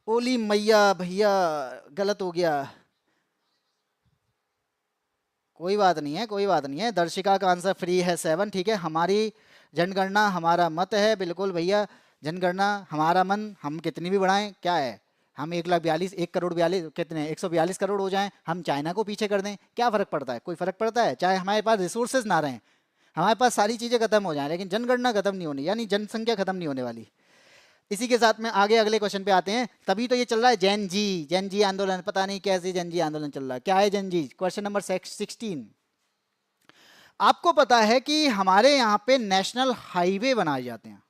ओली मैया भैया, गलत हो गया। कोई बात नहीं है, कोई बात नहीं है। दर्शिका का आंसर फ्री है 7। ठीक है, हमारी जनगणना हमारा मत है, बिल्कुल भैया। जनगणना हमारा मन, हम कितनी भी बढ़ाएं क्या है? हम 1,42, 1,42 कितने, 142 करोड़ हो जाएं, हम चाइना को पीछे कर दें, क्या फर्क पड़ता है? कोई फर्क पड़ता है? चाहे हमारे पास रिसोर्सेज ना रहें, हमारे पास सारी चीजें खत्म हो जाएं, लेकिन जनगणना खत्म नहीं होनी, यानी जनसंख्या खत्म नहीं होने वाली। इसी के साथ में आगे अगले क्वेश्चन पे आते हैं। तभी तो ये चल रहा है जैन जी आंदोलन, पता नहीं कैसे जैन जी आंदोलन चल रहा है। क्या है जैन जी? Question number 16। आपको पता है कि हमारे यहाँ पे नेशनल हाईवे बनाए जाते हैं।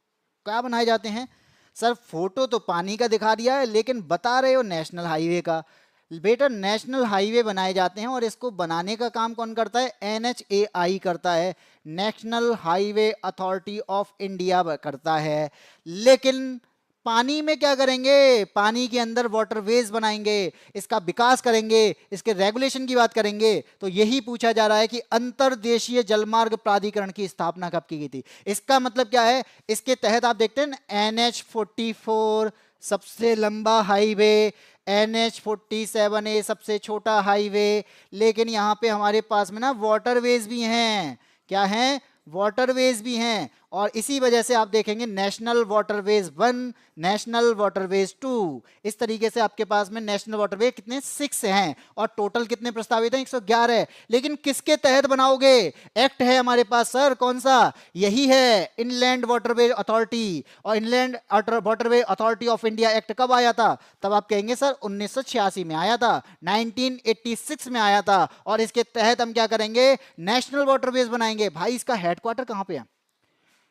क्या बनाए जाते हैं? सर फोटो तो पानी का दिखा दिया है, लेकिन बता रहे हो नेशनल हाईवे का। बेटा नेशनल हाईवे बनाए जाते हैं, और इसको बनाने का काम कौन करता है? NHAI करता है, national highway authority of India करता है। लेकिन पानी में क्या करेंगे? पानी के अंदर वाटरवेज बनाएंगे, इसका विकास करेंगे, इसके रेगुलेशन की बात करेंगे। तो यही पूछा जा रहा है कि अंतर्देशीय जलमार्ग प्राधिकरण की स्थापना कब की गई थी? इसका मतलब क्या है? इसके तहत आप देखते हैं NH44 सबसे लंबा हाईवे, NH47A सबसे छोटा हाईवे। लेकिन यहाँ पे हमारे पास में ना वाटरवेज भी हैं। क्या हैं? वाटरवेज भी हैं। और इसी वजह से आप देखेंगे नेशनल वाटरवेज 1, नेशनल वाटरवेज 2, इस तरीके से आपके पास में नेशनल वाटरवे कितने 6 हैं और टोटल कितने प्रस्तावित हैं 111। लेकिन किसके तहत बनाओगे? एक्ट है हमारे पास सर, कौन सा? यही है इनलैंड वाटरवे अथॉरिटी। और inland waterway authority of India act कब आया था? तब आप कहेंगे सर 1986 में आया था, 1986 में आया था। और इसके तहत हम क्या करेंगे? नेशनल वाटरवेज बनाएंगे। भाई इसका हेडक्वार्टर कहां पे है?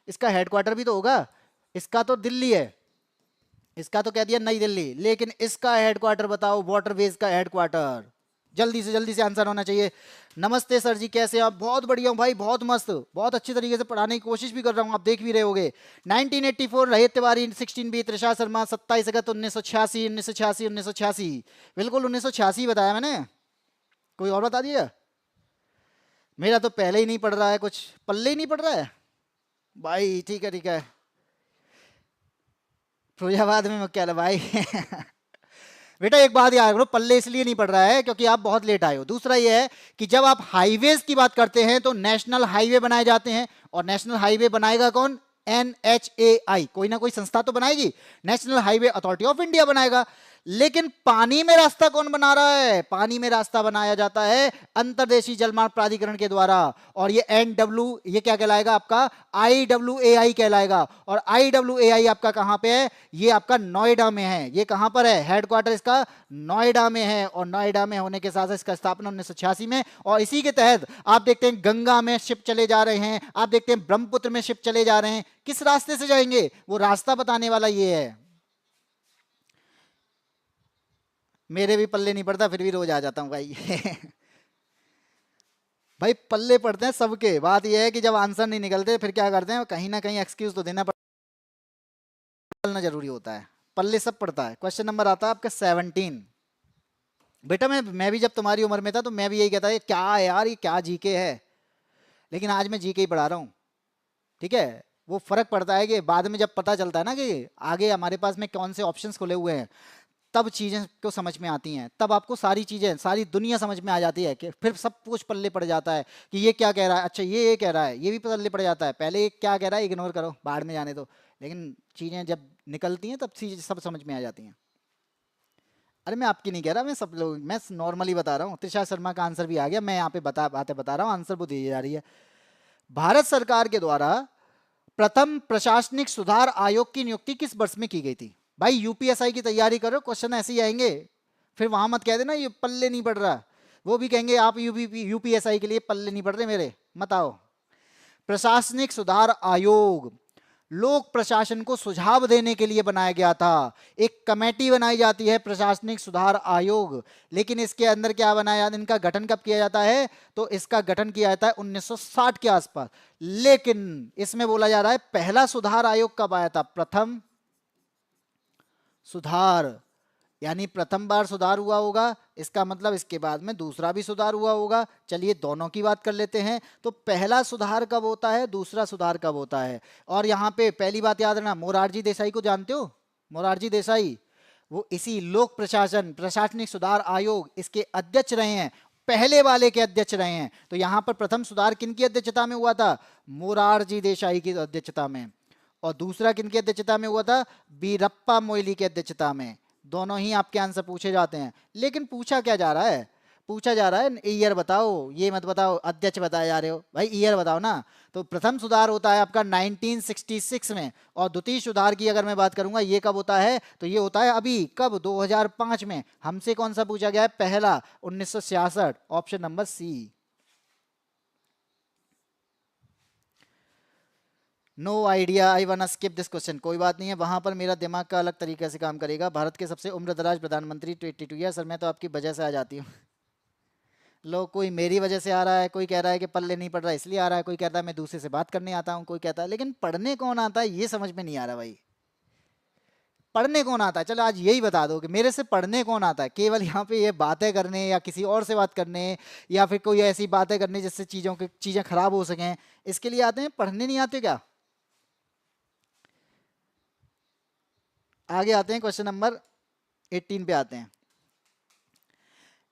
इसका हेडक्वार्टर भी तो होगा। इसका तो दिल्ली है, इसका तो कह दिया नई दिल्ली, लेकिन इसका हेडक्वार्टर बताओ, वाटरवेज का हेडक्वार्टर। जल्दी से आंसर होना चाहिए। नमस्ते सर जी, कैसे आप? बहुत बढ़िया हूं भाई, बहुत मस्त, बहुत अच्छी तरीके से पढ़ाने की कोशिश भी कर रहा हूं, आप देख भी रहे होगे। 1984 रहित तिवारी, 16B त्रिषा शर्मा, 27 अगस्त 1986, 1986, 1986, बिल्कुल 1986 बताया मैंने। कोई और बता दिया? मेरा तो पहले ही नहीं पढ़ रहा है, कुछ पल्ले ही नहीं पढ़ रहा है भाई। ठीक है, फिरोजाबाद में मुख्यालय भाई। बेटा एक बात याद करो, पल्ले इसलिए नहीं पड़ रहा है क्योंकि आप बहुत लेट आए हो। दूसरा ये है कि जब आप हाईवेज की बात करते हैं तो नेशनल हाईवे बनाए जाते हैं, और नेशनल हाईवे बनाएगा कौन? NHAI, कोई ना कोई संस्था तो बनाएगी। National highway authority of India बनाएगा। लेकिन पानी में रास्ता कौन बना रहा है? पानी में रास्ता बनाया जाता है अंतर्देशीय जलमार्ग प्राधिकरण के द्वारा। और ये ये क्या कहलाएगा? आपका IWAI कहलाएगा। और IWAI आपका कहां पे है? ये आपका नोएडा में है। ये कहां पर है? हेडक्वार्टर इसका नोएडा में है। और नोएडा में होने के साथ साथ इसका स्थापना 1986 में। और इसी के तहत आप देखते हैं गंगा में शिप चले जा रहे हैं, आप देखते हैं ब्रह्मपुत्र में शिप चले जा रहे हैं। किस रास्ते से जाएंगे? वो रास्ता बताने वाला ये है। मेरे भी पल्ले नहीं पड़ता, फिर भी रोज आ जाता हूं भाई। भाई पल्ले पड़ते हैं सबके। बात यह है कि जब आंसर नहीं निकलते फिर क्या करते हैं, कहीं ना कहीं एक्सक्यूज तो देना पड़ना जरूरी होता है। पल्ले सब पड़ता है। क्वेश्चन नंबर आता है आपका 17। बेटा मैं भी जब तुम्हारी उम्र में था तो मैं भी यही कहता है, क्या है यार, ये क्या जीके है। लेकिन आज मैं जीके ही पढ़ा रहा हूँ। ठीक है, वो फर्क पड़ता है कि बाद में जब पता चलता है ना कि आगे हमारे पास में कौन से ऑप्शंस खुले हुए हैं, तब चीज़ें को समझ में आती हैं। तब आपको सारी चीज़ें, सारी दुनिया समझ में आ जाती है कि फिर सब कुछ पल्ले पड़ जाता है कि ये क्या कह रहा है, अच्छा ये कह रहा है, ये भी पल्ले पड़ जाता है। पहले ये क्या कह रहा है इग्नोर करो, बाहर में जाने दो। लेकिन चीज़ें जब निकलती हैं तब चीज़ें सब समझ में आ जाती हैं। अरे मैं आपकी नहीं कह रहा, मैं सब लोग, मैं नॉर्मली बता रहा हूँ। त्रिषा शर्मा का आंसर भी आ गया, मैं यहाँ पे बता रहा हूँ, आंसर वो दी जा रही है। भारत सरकार के द्वारा प्रथम प्रशासनिक सुधार आयोग की नियुक्ति किस वर्ष में की गई थी? भाई यूपीएसआई की तैयारी करो, क्वेश्चन ऐसे ही आएंगे। फिर वहां मत कह देना ये पल्ले नहीं पड़ रहा, वो भी कहेंगे आप यूपीएसआई के लिए पल्ले नहीं पड़ रहे मेरे, मत आओ। प्रशासनिक सुधार आयोग लोक प्रशासन को सुझाव देने के लिए बनाया गया था। एक कमेटी बनाई जाती है प्रशासनिक सुधार आयोग, लेकिन इसके अंदर क्या बनाया, इनका गठन कब किया जाता है? तो इसका गठन किया जाता है 1960 के आसपास। लेकिन इसमें बोला जा रहा है पहला सुधार आयोग कब आया था? प्रथम सुधार, यानी प्रथम बार सुधार हुआ होगा, इसका मतलब इसके बाद में दूसरा भी सुधार हुआ होगा। चलिए दोनों की बात कर लेते हैं। तो पहला सुधार कब होता है, दूसरा सुधार कब होता है? और यहाँ पे पहली बात याद रखना, मोरारजी देसाई को जानते हो? मोरारजी देसाई वो इसी लोक प्रशासन प्रशासनिक सुधार आयोग इसके अध्यक्ष रहे हैं, पहले वाले के अध्यक्ष रहे हैं। तो यहाँ पर प्रथम सुधार किनकी अध्यक्षता में हुआ था? मोरारजी देसाई की अध्यक्षता में। और दूसरा किनकी अध्यक्षता में हुआ था? बीरप्पा मोइली की अध्यक्षता में। दोनों ही आपके आंसर पूछे जाते हैं। लेकिन पूछा क्या जा रहा है? पूछा जा रहा है ईयर बताओ, ये मत बताओ अध्यक्ष बताए जा रहे हो। भाई ईयर बताओ ना। तो प्रथम सुधार होता है आपका 1966 में, और द्वितीय सुधार की अगर मैं बात करूंगा ये कब होता है, तो ये होता है अभी कब, 2005 में। हमसे कौन सा पूछा गया है? पहला 1966, option number C. No idea, I want skip this question. कोई बात नहीं है, वहां पर मेरा दिमाग का अलग तरीके से काम करेगा। भारत के सबसे उम्र दराज प्रधानमंत्री 22 ईयर। सर मैं तो आपकी वजह से आ जाती हूँ। लोग, कोई मेरी वजह से आ रहा है, कोई कह रहा है कि पल्ले नहीं पड़ रहा इसलिए आ रहा है, कोई कहता है मैं दूसरे से बात करने आता हूँ, कोई कहता है, लेकिन पढ़ने कौन आता है ये समझ में नहीं आ रहा भाई। पढ़ने कौन आता है? चलो आज यही बता दो कि मेरे से पढ़ने कौन आता है। केवल यहाँ पे ये बातें करने या किसी और से बात करने या फिर कोई ऐसी बातें करने जिससे चीज़ें खराब हो सकें, इसके लिए आते हैं, पढ़ने नहीं आते क्या? आगे आते हैं, क्वेश्चन नंबर 18 पे आते हैं।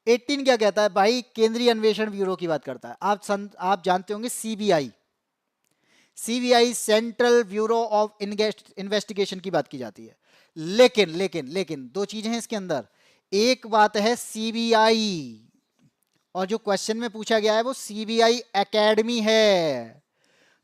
18 क्या कहता है भाई? केंद्रीय अन्वेषण ब्यूरो की बात करता है। आप जानते होंगे CBI. CBI central bureau of investigation की बात की जाती है। लेकिन लेकिन लेकिन दो चीजें हैं इसके अंदर। एक बात है सीबीआई, और जो क्वेश्चन में पूछा गया है वो सीबीआई एकेडमी है।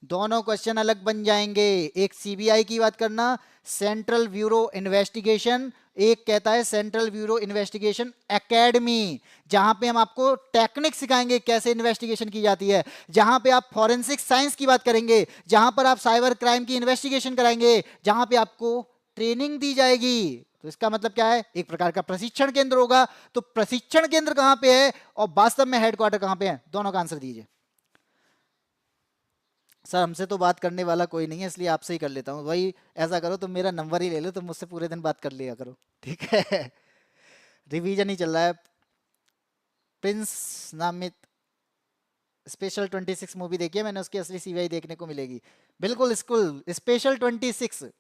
दोनों क्वेश्चन अलग बन जाएंगे। एक सीबीआई की बात करना, सेंट्रल ब्यूरो इन्वेस्टिगेशन, एक कहता है सेंट्रल ब्यूरो इन्वेस्टिगेशन एकेडमी, जहां पे हम आपको टेक्निक सिखाएंगे कैसे इन्वेस्टिगेशन की जाती है, जहां पे आप फॉरेंसिक साइंस की बात करेंगे, जहां पर आप साइबर क्राइम की इन्वेस्टिगेशन कराएंगे, जहां पे आपको ट्रेनिंग दी जाएगी। तो इसका मतलब क्या है, एक प्रकार का प्रशिक्षण केंद्र होगा। तो प्रशिक्षण केंद्र कहां पे है और वास्तव में हेडक्वार्टर कहां पे है, दोनों का आंसर दीजिए। सर हमसे तो बात करने वाला कोई नहीं है, इसलिए आपसे ही कर लेता हूँ। भाई ऐसा करो तुम मेरा नंबर ही ले लो, तुम मुझसे पूरे दिन बात कर लिया करो, ठीक है। रिवीजन ही चल रहा है। प्रिंस नामित स्पेशल 26 मूवी देखी है मैंने, उसकी असली सीबीआई देखने को मिलेगी। बिल्कुल स्कूल स्पेशल 26,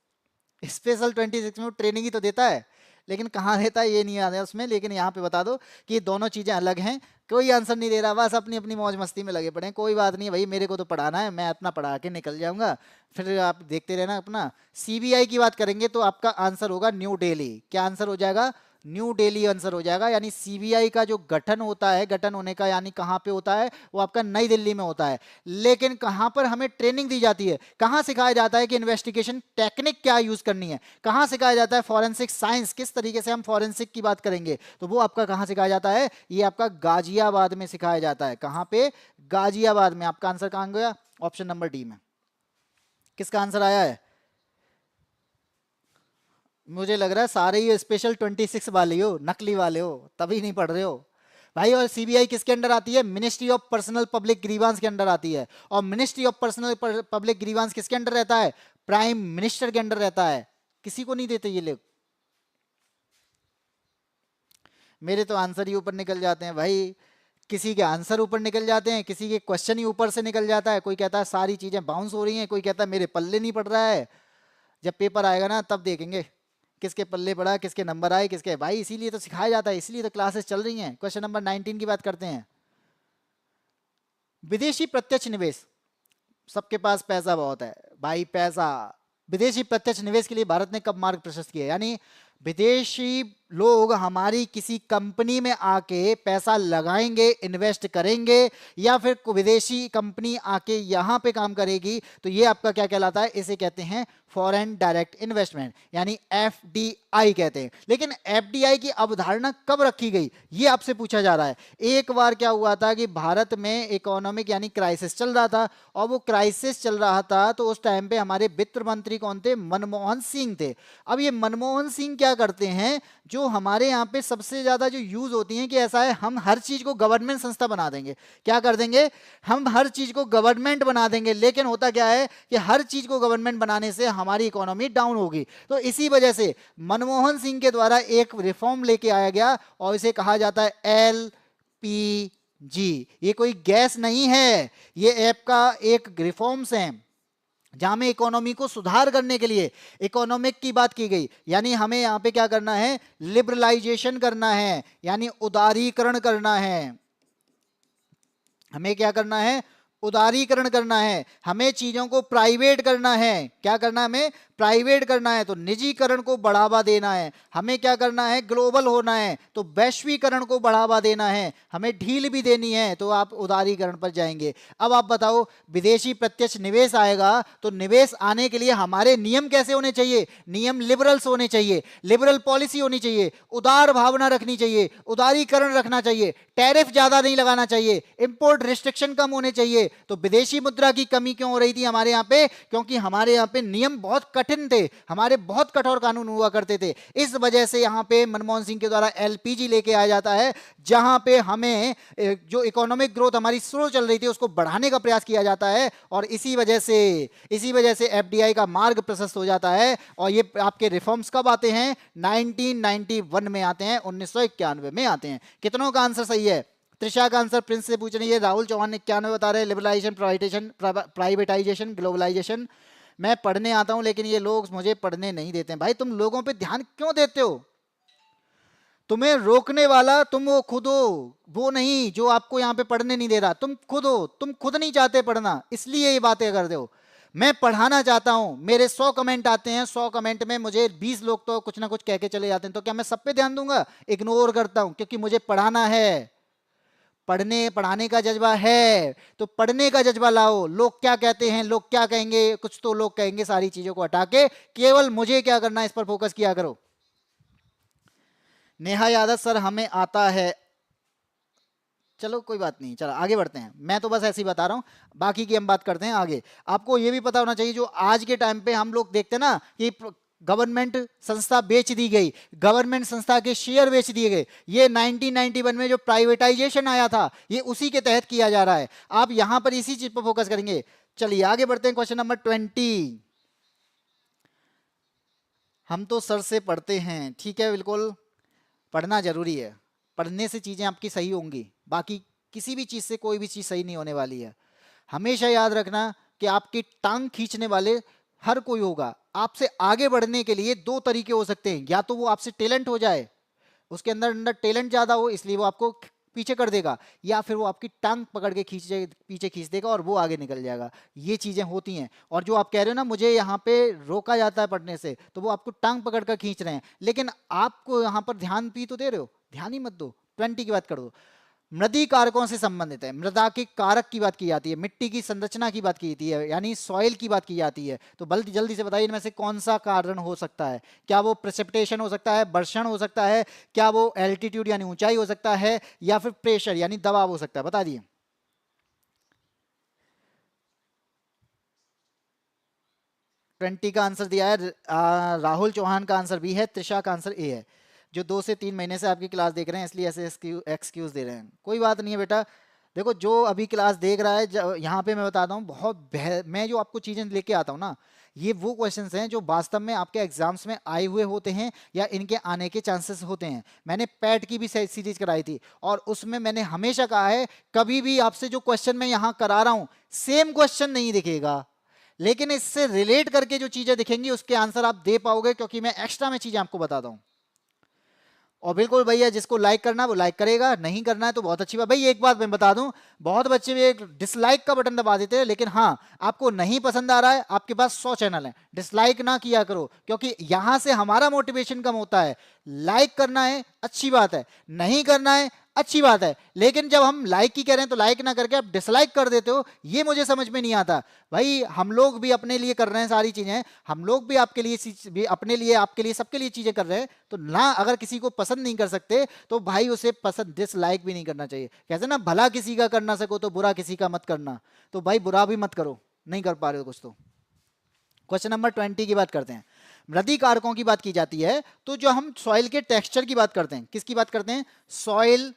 स्पेशल 26 में वो ट्रेनिंग ही तो देता है, लेकिन कहाँ देता है ये नहीं याद है उसमें। लेकिन यहाँ पे बता दो कि ये दोनों चीजें अलग हैं। कोई आंसर नहीं दे रहा, बस अपनी अपनी मौज मस्ती में लगे पड़े हैं। कोई बात नहीं भाई, मेरे को तो पढ़ाना है, मैं अपना पढ़ा के निकल जाऊंगा, फिर आप देखते रहना अपना। सीबीआई की बात करेंगे तो आपका आंसर होगा न्यू दिल्ली। क्या आंसर हो जाएगा, न्यू दिल्ली आंसर हो जाएगा। यानी सीबीआई का जो गठन होता है, गठन होने का यानी कहाँ पे होता है, वो आपका नई दिल्ली में होता है। लेकिन कहाँ पर हमें ट्रेनिंग दी जाती है, कहाँ सिखाया जाता है कि इन्वेस्टिगेशन टेक्निक क्या यूज करनी है, कहाँ सिखाया जाता है फॉरेंसिक साइंस, किस तरीके से हम फॉरेंसिक की बात करेंगे, तो वो आपका कहाँ सिखाया जाता है, ये आपका गाजियाबाद में सिखाया जाता है। कहाँ पे, गाजियाबाद में। आपका आंसर कहाँ गया, ऑप्शन नंबर डी में। किसका आंसर आया है, मुझे लग रहा है सारे ही स्पेशल 26 वाले हो, नकली वाले हो, तभी नहीं पढ़ रहे हो भाई। और सीबीआई किसके अंडर आती है, ministry of personnel public grievance के अंडर आती है। और ministry of personnel public grievance किसके अंडर रहता है, प्राइम मिनिस्टर के अंडर रहता है। किसी को नहीं देते ये लोग। मेरे तो आंसर ही ऊपर निकल जाते हैं भाई, किसी के आंसर ऊपर निकल जाते हैं, किसी के क्वेश्चन ही ऊपर से निकल जाता है। कोई कहता है सारी चीजें बाउंस हो रही हैं, कोई कहता है मेरे पल्ले नहीं पड़ रहा है। जब पेपर आएगा ना तब देखेंगे किसके पल्ले पड़ा, किसके नंबर आए, किसके। भाई इसीलिए तो सिखाया जाता है, इसीलिए तो क्लासेस चल रही हैं। क्वेश्चन नंबर 19 की बात करते हैं। विदेशी प्रत्यक्ष निवेश, सबके पास पैसा बहुत है भाई, पैसा। विदेशी प्रत्यक्ष निवेश के लिए भारत ने कब मार्ग प्रशस्त किया, यानी विदेशी लोग हमारी किसी कंपनी में आके पैसा लगाएंगे, इन्वेस्ट करेंगे, या फिर विदेशी कंपनी आके यहाँ पे काम करेगी, तो ये आपका क्या कहलाता है, इसे कहते हैं फॉरेन डायरेक्ट इन्वेस्टमेंट, यानी एफडीआई कहते हैं। लेकिन एफडीआई की अवधारणा कब रखी गई, ये आपसे पूछा जा रहा है। एक बार क्या हुआ था कि भारत में इकोनॉमिक यानी क्राइसिस चल रहा था, और वो क्राइसिस चल रहा था तो उस टाइम पे हमारे वित्त मंत्री कौन थे, मनमोहन सिंह थे। अब ये मनमोहन सिंह क्या करते हैं, जो हमारे यहाँ पे सबसे ज्यादा जो यूज होती है कि ऐसा है हम हर चीज को गवर्नमेंट संस्था बना देंगे। क्या कर देंगे, हम हर चीज को गवर्नमेंट बना देंगे। लेकिन होता क्या है कि हर चीज को गवर्नमेंट बनाने से हमारी इकोनॉमी डाउन होगी। तो इसी वजह से मनमोहन सिंह के द्वारा एक रिफॉर्म लेके आया गया, और इसे कहा जाता है एलपीजी। ये कोई गैस नहीं है, ये ऐप का एक रिफॉर्म्स है जहां में इकोनॉमी को सुधार करने के लिए इकोनॉमिक की बात की गई। यानी हमें यहां पे क्या करना है, लिबरलाइजेशन करना है, यानी उदारीकरण करना है। हमें क्या करना है, उदारीकरण करना है। हमें चीजों को प्राइवेट करना है। क्या करना है, हमें प्राइवेट करना है, तो निजीकरण को बढ़ावा देना है। हमें क्या करना है, ग्लोबल होना है, तो वैश्वीकरण को बढ़ावा देना है। हमें ढील भी देनी है, तो आप उदारीकरण पर जाएंगे। अब आप बताओ, विदेशी प्रत्यक्ष निवेश आएगा तो निवेश आने के लिए हमारे नियम कैसे होने चाहिए, नियम लिबरल्स होने चाहिए, लिबरल पॉलिसी होनी चाहिए, उदार भावना रखनी चाहिए, उदारीकरण रखना चाहिए, टैरिफ ज्यादा नहीं लगाना चाहिए, इंपोर्ट रिस्ट्रिक्शन कम होने चाहिए। तो विदेशी मुद्रा की कमी क्यों हो रही थी हमारे यहाँ पे, क्योंकि हमारे यहाँ पे नियम बहुत कठिन थे, हमारे बहुत कठोर कानून हुआ करते थे। इस वजह से यहाँ पे मनमोहन सिंह के द्वारा एलपीजी लेके आया जाता है, जहां पे हमें जो इकोनॉमिक ग्रोथ हमारी स्लो चल रही थी उसको बढ़ाने का प्रयास किया जाता है, और इसी वजह से एफडीआई का मार्ग प्रशस्त हो जाता है। और ये आपके रिफॉर्म्स कब आते हैं, 1991 में आते हैं, 1991 में आते हैं। कितनों का आंसर सही है, त्रिशा का आंसर प्रिंस से पूछ रही है, राहुल चौहान 91 बता रहे हैं, लिबरलाइजेशन, प्राइवेटाइजेशन, ग्लोबलाइजेशन। मैं पढ़ने आता हूं लेकिन ये लोग मुझे पढ़ने नहीं देते हैं। भाई तुम लोगों पे ध्यान क्यों देते हो, तुम्हें रोकने वाला तुम वो खुद हो, वो नहीं जो आपको यहाँ पे पढ़ने नहीं दे रहा। तुम खुद हो, तुम खुद नहीं चाहते पढ़ना, इसलिए ये बातें करते हो। मैं पढ़ाना चाहता हूं, मेरे 100 कमेंट आते हैं, 100 कमेंट में मुझे 20 लोग तो कुछ ना कुछ कह के चले जाते हैं, तो क्या मैं सब पे ध्यान दूंगा? इग्नोर करता हूं, क्योंकि मुझे पढ़ाना है, पढ़ने पढ़ाने का जज्बा है, तो पढ़ने का जज्बा लाओ। लोग क्या कहते हैं, लोग क्या कहेंगे, कुछ तो लोग कहेंगे, सारी चीजों को हटा के केवल मुझे क्या करना है इस पर फोकस किया करो। नेहा यादव सर हमें आता है, चलो कोई बात नहीं, चलो आगे बढ़ते हैं, मैं तो बस ऐसे ही बता रहा हूं, बाकी की हम बात करते हैं आगे। आपको यह भी पता होना चाहिए, जो आज के टाइम पे हम लोग देखते हैं ना कि गवर्नमेंट संस्था बेच दी गई, गवर्नमेंट संस्था के शेयर बेच दिए गए, ये 1991 में जो प्राइवेटाइजेशन आया था, ये उसी के तहत किया जा रहा है। आप यहां पर इसी चीज पर फोकस करेंगे। चलिए आगे बढ़ते हैं, क्वेश्चन नंबर 20। हम तो सर से पढ़ते हैं, ठीक है, बिल्कुल पढ़ना जरूरी है, पढ़ने से चीजें आपकी सही होंगी, बाकी किसी भी चीज से कोई भी चीज सही नहीं होने वाली है। हमेशा याद रखना कि आपकी टांग खींचने वाले हर कोई होगा। आपसे आगे बढ़ने के लिए दो तरीके हो सकते हैं, या तो वो आपसे टैलेंट हो जाए, उसके अंदर अंदर टैलेंट ज्यादा हो इसलिए वो आपको पीछे कर देगा, या फिर वो आपकी टांग पकड़ के पीछे खींच देगा और वो आगे निकल जाएगा। ये चीजें होती हैं। और जो आप कह रहे हो ना मुझे यहाँ पे रोका जाता है पढ़ने से, तो वो आपको टांग पकड़ कर खींच रहे हैं, लेकिन आपको यहाँ पर ध्यान भी तो दे रहे हो, ध्यान ही मत दो। 20 की बात कर दो। मृदी कारकों से संबंधित है, मृदा के कारक की बात की जाती है, मिट्टी की संरचना की बात की जाती है, यानी सॉइल की बात की जाती है। तो जल्दी जल्दी से बताइए इनमें से कौन सा कारण हो सकता है? क्या वो प्रेसिपिटेशन हो सकता है, वर्षण हो सकता है, क्या वो एल्टीट्यूड यानी ऊंचाई हो सकता है, या फिर प्रेशर यानी दबाव हो सकता है? बता दिए। ट्वेंटी का आंसर दिया है राहुल चौहान का आंसर बी है, त्रिशा का आंसर ए है। जो 2 से 3 महीने से आपकी क्लास देख रहे हैं इसलिए ऐसे एक्सक्यूज दे रहे हैं, कोई बात नहीं है बेटा। देखो जो अभी क्लास देख रहा है, यहाँ पे मैं बताता हूँ, मैं जो आपको चीजें लेके आता हूँ ना, ये वो क्वेश्चंस हैं जो वास्तव में आपके एग्जाम्स में आए हुए होते हैं या इनके आने के चांसेस होते हैं। मैंने पैट की भी सीरीज कराई थी और उसमें मैंने हमेशा कहा है, कभी भी आपसे जो क्वेश्चन मैं यहाँ करा रहा हूँ सेम क्वेश्चन नहीं दिखेगा, लेकिन इससे रिलेट करके जो चीजें दिखेंगी उसके आंसर आप दे पाओगे, क्योंकि मैं एक्स्ट्रा में चीजें आपको बताता हूं। और बिल्कुल भैया जिसको लाइक करना है वो लाइक करेगा, नहीं करना है तो बहुत अच्छी बात। भाई एक बात मैं बता दूं, बहुत बच्चे भी एक डिसलाइक का बटन दबा देते हैं, लेकिन हाँ आपको नहीं पसंद आ रहा है, आपके पास 100 चैनल है, डिसलाइक ना किया करो, क्योंकि यहां से हमारा मोटिवेशन कम होता है। लाइक करना है अच्छी बात है, नहीं करना है अच्छी बात है, लेकिन जब हम लाइक की कह रहे हैं तो लाइक ना करके आप डिसलाइक कर देते हो, ये मुझे समझ में नहीं आता। भाई हम लोग भी अपने लिए कर रहे हैं सारी चीजें, हम लोग भी आपके लिए भी अपने लिए आपके लिए सबके लिए चीजें कर रहे हैं, तो ना अगर किसी को पसंद नहीं कर सकते तो भाई उसे पसंद डिसलाइक भी नहीं करना चाहिए। कहते ना भला किसी का कर ना सको तो बुरा किसी का मत करना, तो भाई बुरा भी मत करो, नहीं कर पा रहे हो कुछ तो। क्वेश्चन नंबर 20 की बात करते हैं। मृदी कारकों की बात की जाती है तो जो हम सॉइल के टेक्सचर की बात करते हैं, किसकी बात करते हैं? सॉइल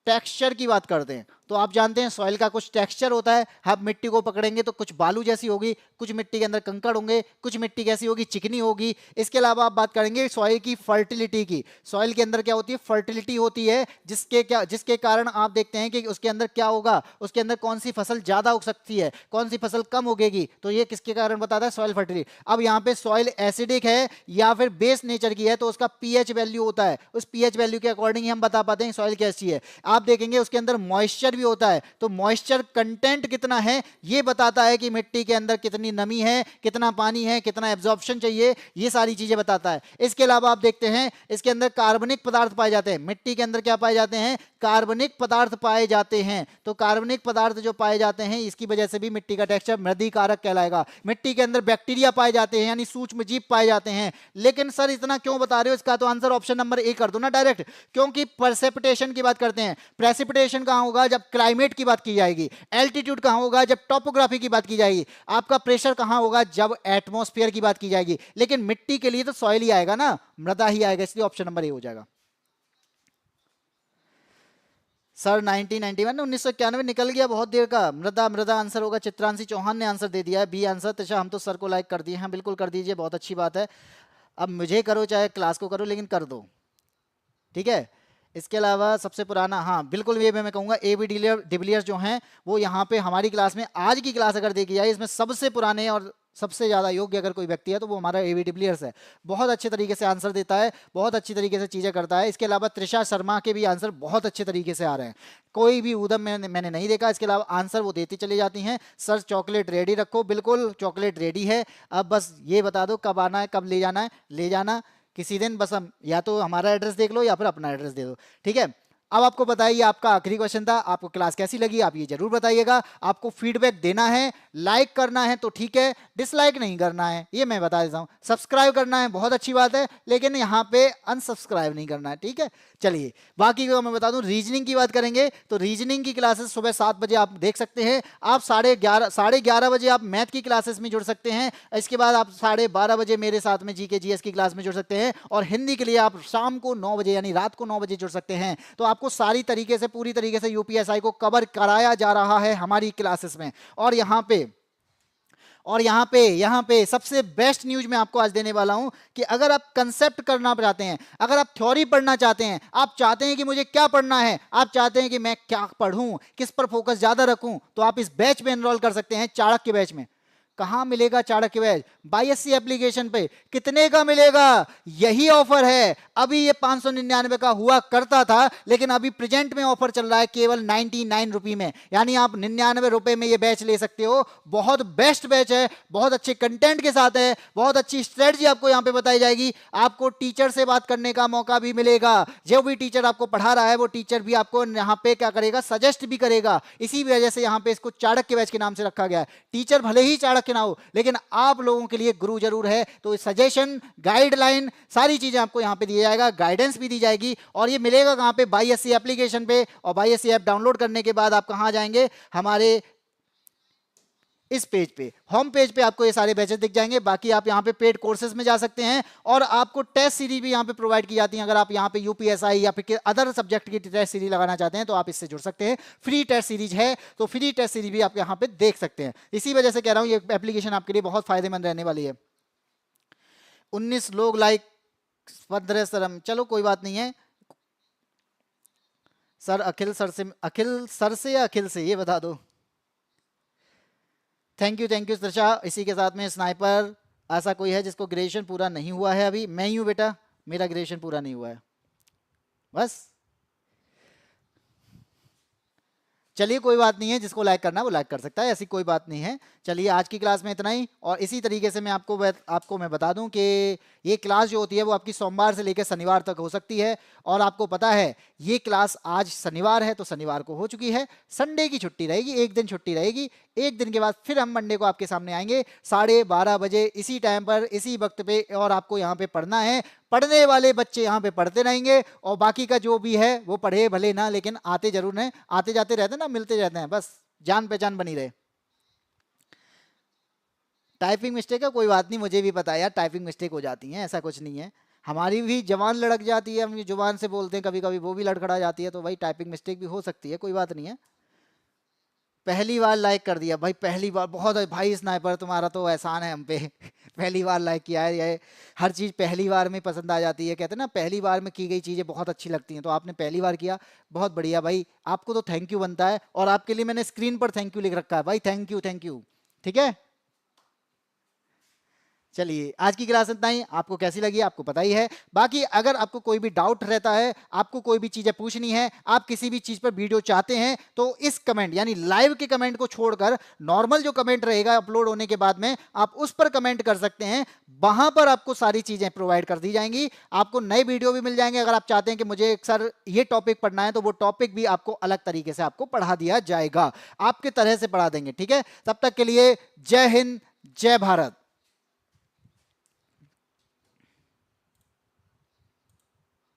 टेक्सचर की बात करते हैं। तो आप जानते हैं सॉइल का कुछ टेक्सचर होता है, आप मिट्टी को पकड़ेंगे तो कुछ बालू जैसी होगी, कुछ मिट्टी के अंदर कंकड़ होंगे, कुछ मिट्टी कैसी होगी, चिकनी होगी। इसके अलावा आप बात करेंगे सॉइल की फर्टिलिटी की। सॉइल के अंदर क्या होती है? फर्टिलिटी होती है, जिसके कारण आप देखते हैं कि उसके अंदर क्या होगा, उसके अंदर कौन सी फसल ज्यादा उग सकती है, कौन सी फसल कम उगेगी, तो ये किसके कारण बताता है? Soil fertility. अब यहाँ पे सॉइल एसिडिक है या फिर बेस नेचर की है तो उसका पीएच वैल्यू होता है, उस पीएच वैल्यू के अकॉर्डिंग ही हम बता पाते हैं सॉइल कैसी है। आप देखेंगे उसके अंदर मॉइस्चर भी होता है, तो मॉइस्चर कंटेंट कितना है ये बताता है कि मिट्टी के अंदर कितनी नमी है, कितना पानी है, कितना एब्जॉर्प्शन चाहिए, ये सारी चीजें बताता है। इसके अलावा आप देखते हैं इसके अंदर कार्बनिक पदार्थ पाए जाते हैं। मिट्टी के अंदर क्या पाए जाते हैं? कार्बनिक पदार्थ पाए जाते हैं। तो कार्बनिक पदार्थ जो पाए जाते हैं इसकी वजह से भी मिट्टी का टेक्सचर मृदी कारक कहलाएगा। मिट्टी के अंदर बैक्टीरिया पाए जाते हैं यानी सूक्ष्म जीव पाए जाते हैं। लेकिन सर इतना क्यों बता रहे हो? इसका तो आंसर ऑप्शन नंबर ए कर दो ना डायरेक्ट, क्योंकि प्रेसिपिटेशन की बात करते हैं। प्रेसिपिटेशन कहां होगा? जब क्लाइमेट की बात की जाएगी। एल्टीट्यूड कहां होगा? जब टोपोग्राफी की बात की जाएगी। आपका प्रेशर कहां होगा? जब एटमॉस्फेयर की बात की जाएगी। लेकिन मिट्टी के लिए तो सॉइल ही आएगा ना, मृदा ही आएगा, इसलिए ऑप्शन नंबर ए हो जाएगा। सर 1991 1991 निकल गया बहुत देर का। मृदा मृदा आंसर होगा। चित्रांशी चौहान ने आंसर दे दिया है बी आंसर। तशा हम तो सर को लाइक कर दिए हैं, बिल्कुल कर दीजिए, बहुत अच्छी बात है। अब मुझे करो चाहे क्लास को करो, लेकिन कर दो, ठीक है। इसके अलावा सबसे पुराना, हाँ बिल्कुल ये मैं कहूँगा AB डिविलियर्स जो हैं वो यहाँ पे हमारी क्लास में, आज की क्लास अगर देखी जाए इसमें सबसे पुराने और सबसे ज़्यादा योग्य अगर कोई व्यक्ति है तो वो हमारा AB डिविलियर्स है। बहुत अच्छे तरीके से आंसर देता है, बहुत अच्छी तरीके से चीज़ें करता है। इसके अलावा त्रिशा शर्मा के भी आंसर बहुत अच्छे तरीके से आ रहे हैं, कोई भी उदम मैंने नहीं देखा। इसके अलावा आंसर वो देती चली जाती हैं। सर चॉकलेट रेडी रखो, बिल्कुल चॉकलेट रेडी है। अब बस ये बता दो कब आना है, कब ले जाना है, ले जाना किसी दिन। बस हम या तो हमारा एड्रेस देख लो या फिर अपना एड्रेस दे दो, ठीक है। अब आपको बताइए, आपका आखिरी क्वेश्चन था, आपको क्लास कैसी लगी आप ये जरूर बताइएगा। आपको फीडबैक देना है, लाइक करना है तो ठीक है, डिसलाइक नहीं करना है, ये मैं बता देता हूँ। सब्सक्राइब करना है बहुत अच्छी बात है, लेकिन यहाँ पे अनसब्सक्राइब नहीं करना है, ठीक है। चलिए बाकी को मैं बता दूं, रीजनिंग की बात करेंगे तो रीजनिंग की क्लासेस सुबह 7 बजे आप देख सकते हैं। आप 11:30 बजे आप मैथ की क्लासेस में जुड़ सकते हैं। इसके बाद आप 12:30 बजे मेरे साथ में जीके जीएस की क्लास में जुड़ सकते हैं। और हिंदी के लिए आप शाम को 9 बजे यानी रात को 9 बजे जुड़ सकते हैं। तो आपको सारी तरीके से, पूरी तरीके से यूपीएसआई को कवर कराया जा रहा है हमारी क्लासेस में। और यहाँ पे सबसे बेस्ट न्यूज मैं आपको आज देने वाला हूं कि अगर आप कंसेप्ट करना चाहते हैं, अगर आप थ्योरी पढ़ना चाहते हैं, आप चाहते हैं कि मुझे क्या पढ़ना है, आप चाहते हैं कि मैं क्या पढ़ूं, किस पर फोकस ज्यादा रखूं, तो आप इस बैच में एनरोल कर सकते हैं, चाणक्य बैच में। कहां मिलेगा चाणक्य बैच? बाईएससी एप्लीकेशन पे। कितने का मिलेगा? यही ऑफर है। अभी ये 599 का हुआ करता था, लेकिन अभी प्रेजेंट में ऑफर चल रहा है केवल 99 रुपए में, यानी आप 99 रुपए में ये बैच ले सकते हो। बहुत बेस्ट बैच है, बहुत अच्छे कंटेंट के साथ है, बहुत अच्छी स्ट्रेटजी आपको यहाँ पे बताई जाएगी। आपको टीचर से बात करने का मौका भी मिलेगा। जो भी टीचर आपको पढ़ा रहा है वो टीचर भी आपको यहाँ पे क्या करेगा, सजेस्ट भी करेगा। इसी वजह से यहाँ पे इसको चाणक्य बैच के नाम से रखा गया है। टीचर भले ही चाणक्य ना हो, लेकिन आप लोगों के लिए गुरु जरूर है। तो सजेशन, गाइडलाइन, सारी चीजें आपको यहां पे दिया जाएगा, गाइडेंस भी दी जाएगी। और ये मिलेगा कहां पे? बाईएससी एप्लीकेशन पे। और बाईएससी ऐप डाउनलोड करने के बाद आप कहां जाएंगे? हमारे इस पेज पे, होम पेज पे आपको ये सारे बैचेस दिख जाएंगे। बाकी आप यहाँ पे पेड कोर्सेज में जा सकते हैं और आपको टेस्ट सीरीज भी यहाँ पे प्रोवाइड की जाती है। अगर आप यहाँ पे यूपीएसआई या फिर अदर सब्जेक्ट की टेस्ट सीरीज लगाना चाहते हैं तो आप इससे जुड़ सकते हैं। फ्री टेस्ट सीरीज है, तो फ्री टेस्ट सीरीज भी आप यहाँ पे देख सकते हैं। इसी वजह से कह रहा हूँ ये एप्लीकेशन आपके लिए बहुत फायदेमंद रहने वाली है। 19 लोग लाइक, 15 शर्म, चलो कोई बात नहीं है सर। अखिल सर से या अखिल से, ये बता दो। Thank you Trisha. इसी के साथ में स्नाइपर, ऐसा कोई है जिसको ग्रेजुएशन पूरा नहीं हुआ है? अभी मैं ही हूं बेटा, मेरा ग्रेजुएशन पूरा नहीं हुआ है बस। चलिए कोई बात नहीं है, जिसको लाइक करना है वो लाइक कर सकता है, ऐसी कोई बात नहीं है। चलिए आज की क्लास में इतना ही। और इसी तरीके से मैं आपको मैं बता दूं कि ये क्लास जो होती है वो आपकी सोमवार से लेकर शनिवार तक हो सकती है। और आपको पता है ये क्लास आज शनिवार है तो शनिवार को हो चुकी है, संडे की छुट्टी रहेगी, एक दिन छुट्टी रहेगी। एक दिन के बाद फिर हम मंडे को आपके सामने आएंगे 12:30 बजे इसी टाइम पर, इसी वक्त पे। और आपको यहाँ पे पढ़ना है, पढ़ने वाले बच्चे यहाँ पे पढ़ते रहेंगे और बाकी का जो भी है वो पढ़े भले ना, लेकिन आते जरूर हैं, आते जाते रहते हैं ना, मिलते रहते हैं, बस जान पहचान बनी रहे। टाइपिंग मिस्टेक है, कोई बात नहीं, मुझे भी पता है यार, टाइपिंग मिस्टेक हो जाती है, ऐसा कुछ नहीं है। हमारी भी जबान लड़क जाती है, हम जुबान से बोलते हैं कभी कभी, वो भी लड़खड़ा जाती है, तो भाई टाइपिंग मिस्टेक भी हो सकती है, कोई बात नहीं है। पहली बार लाइक कर दिया भाई, पहली बार, बहुत भाई स्नाइपर तुम्हारा तो एहसान है हम पे। पहली बार लाइक किया है, ये हर चीज़ पहली बार में पसंद आ जाती है, कहते हैं ना पहली बार में की गई चीज़ें बहुत अच्छी लगती हैं। तो आपने पहली बार किया, बहुत बढ़िया भाई, आपको तो थैंक यू बनता है। और आपके लिए मैंने स्क्रीन पर थैंक यू लिख रखा है भाई, थैंक यू, ठीक है। चलिए आज की क्लास इतना ही। आपको कैसी लगी आपको पता ही है। बाकी अगर आपको कोई भी डाउट रहता है, आपको कोई भी चीजें पूछनी है, आप किसी भी चीज पर वीडियो चाहते हैं, तो इस कमेंट यानी लाइव के कमेंट को छोड़कर नॉर्मल जो कमेंट रहेगा अपलोड होने के बाद में, आप उस पर कमेंट कर सकते हैं। वहां पर आपको सारी चीजें प्रोवाइड कर दी जाएंगी, आपको नए वीडियो भी मिल जाएंगे। अगर आप चाहते हैं कि मुझे सर ये टॉपिक पढ़ना है, तो वो टॉपिक भी आपको अलग तरीके से आपको पढ़ा दिया जाएगा, आपके तरह से पढ़ा देंगे, ठीक है। तब तक के लिए जय हिंद, जय भारत।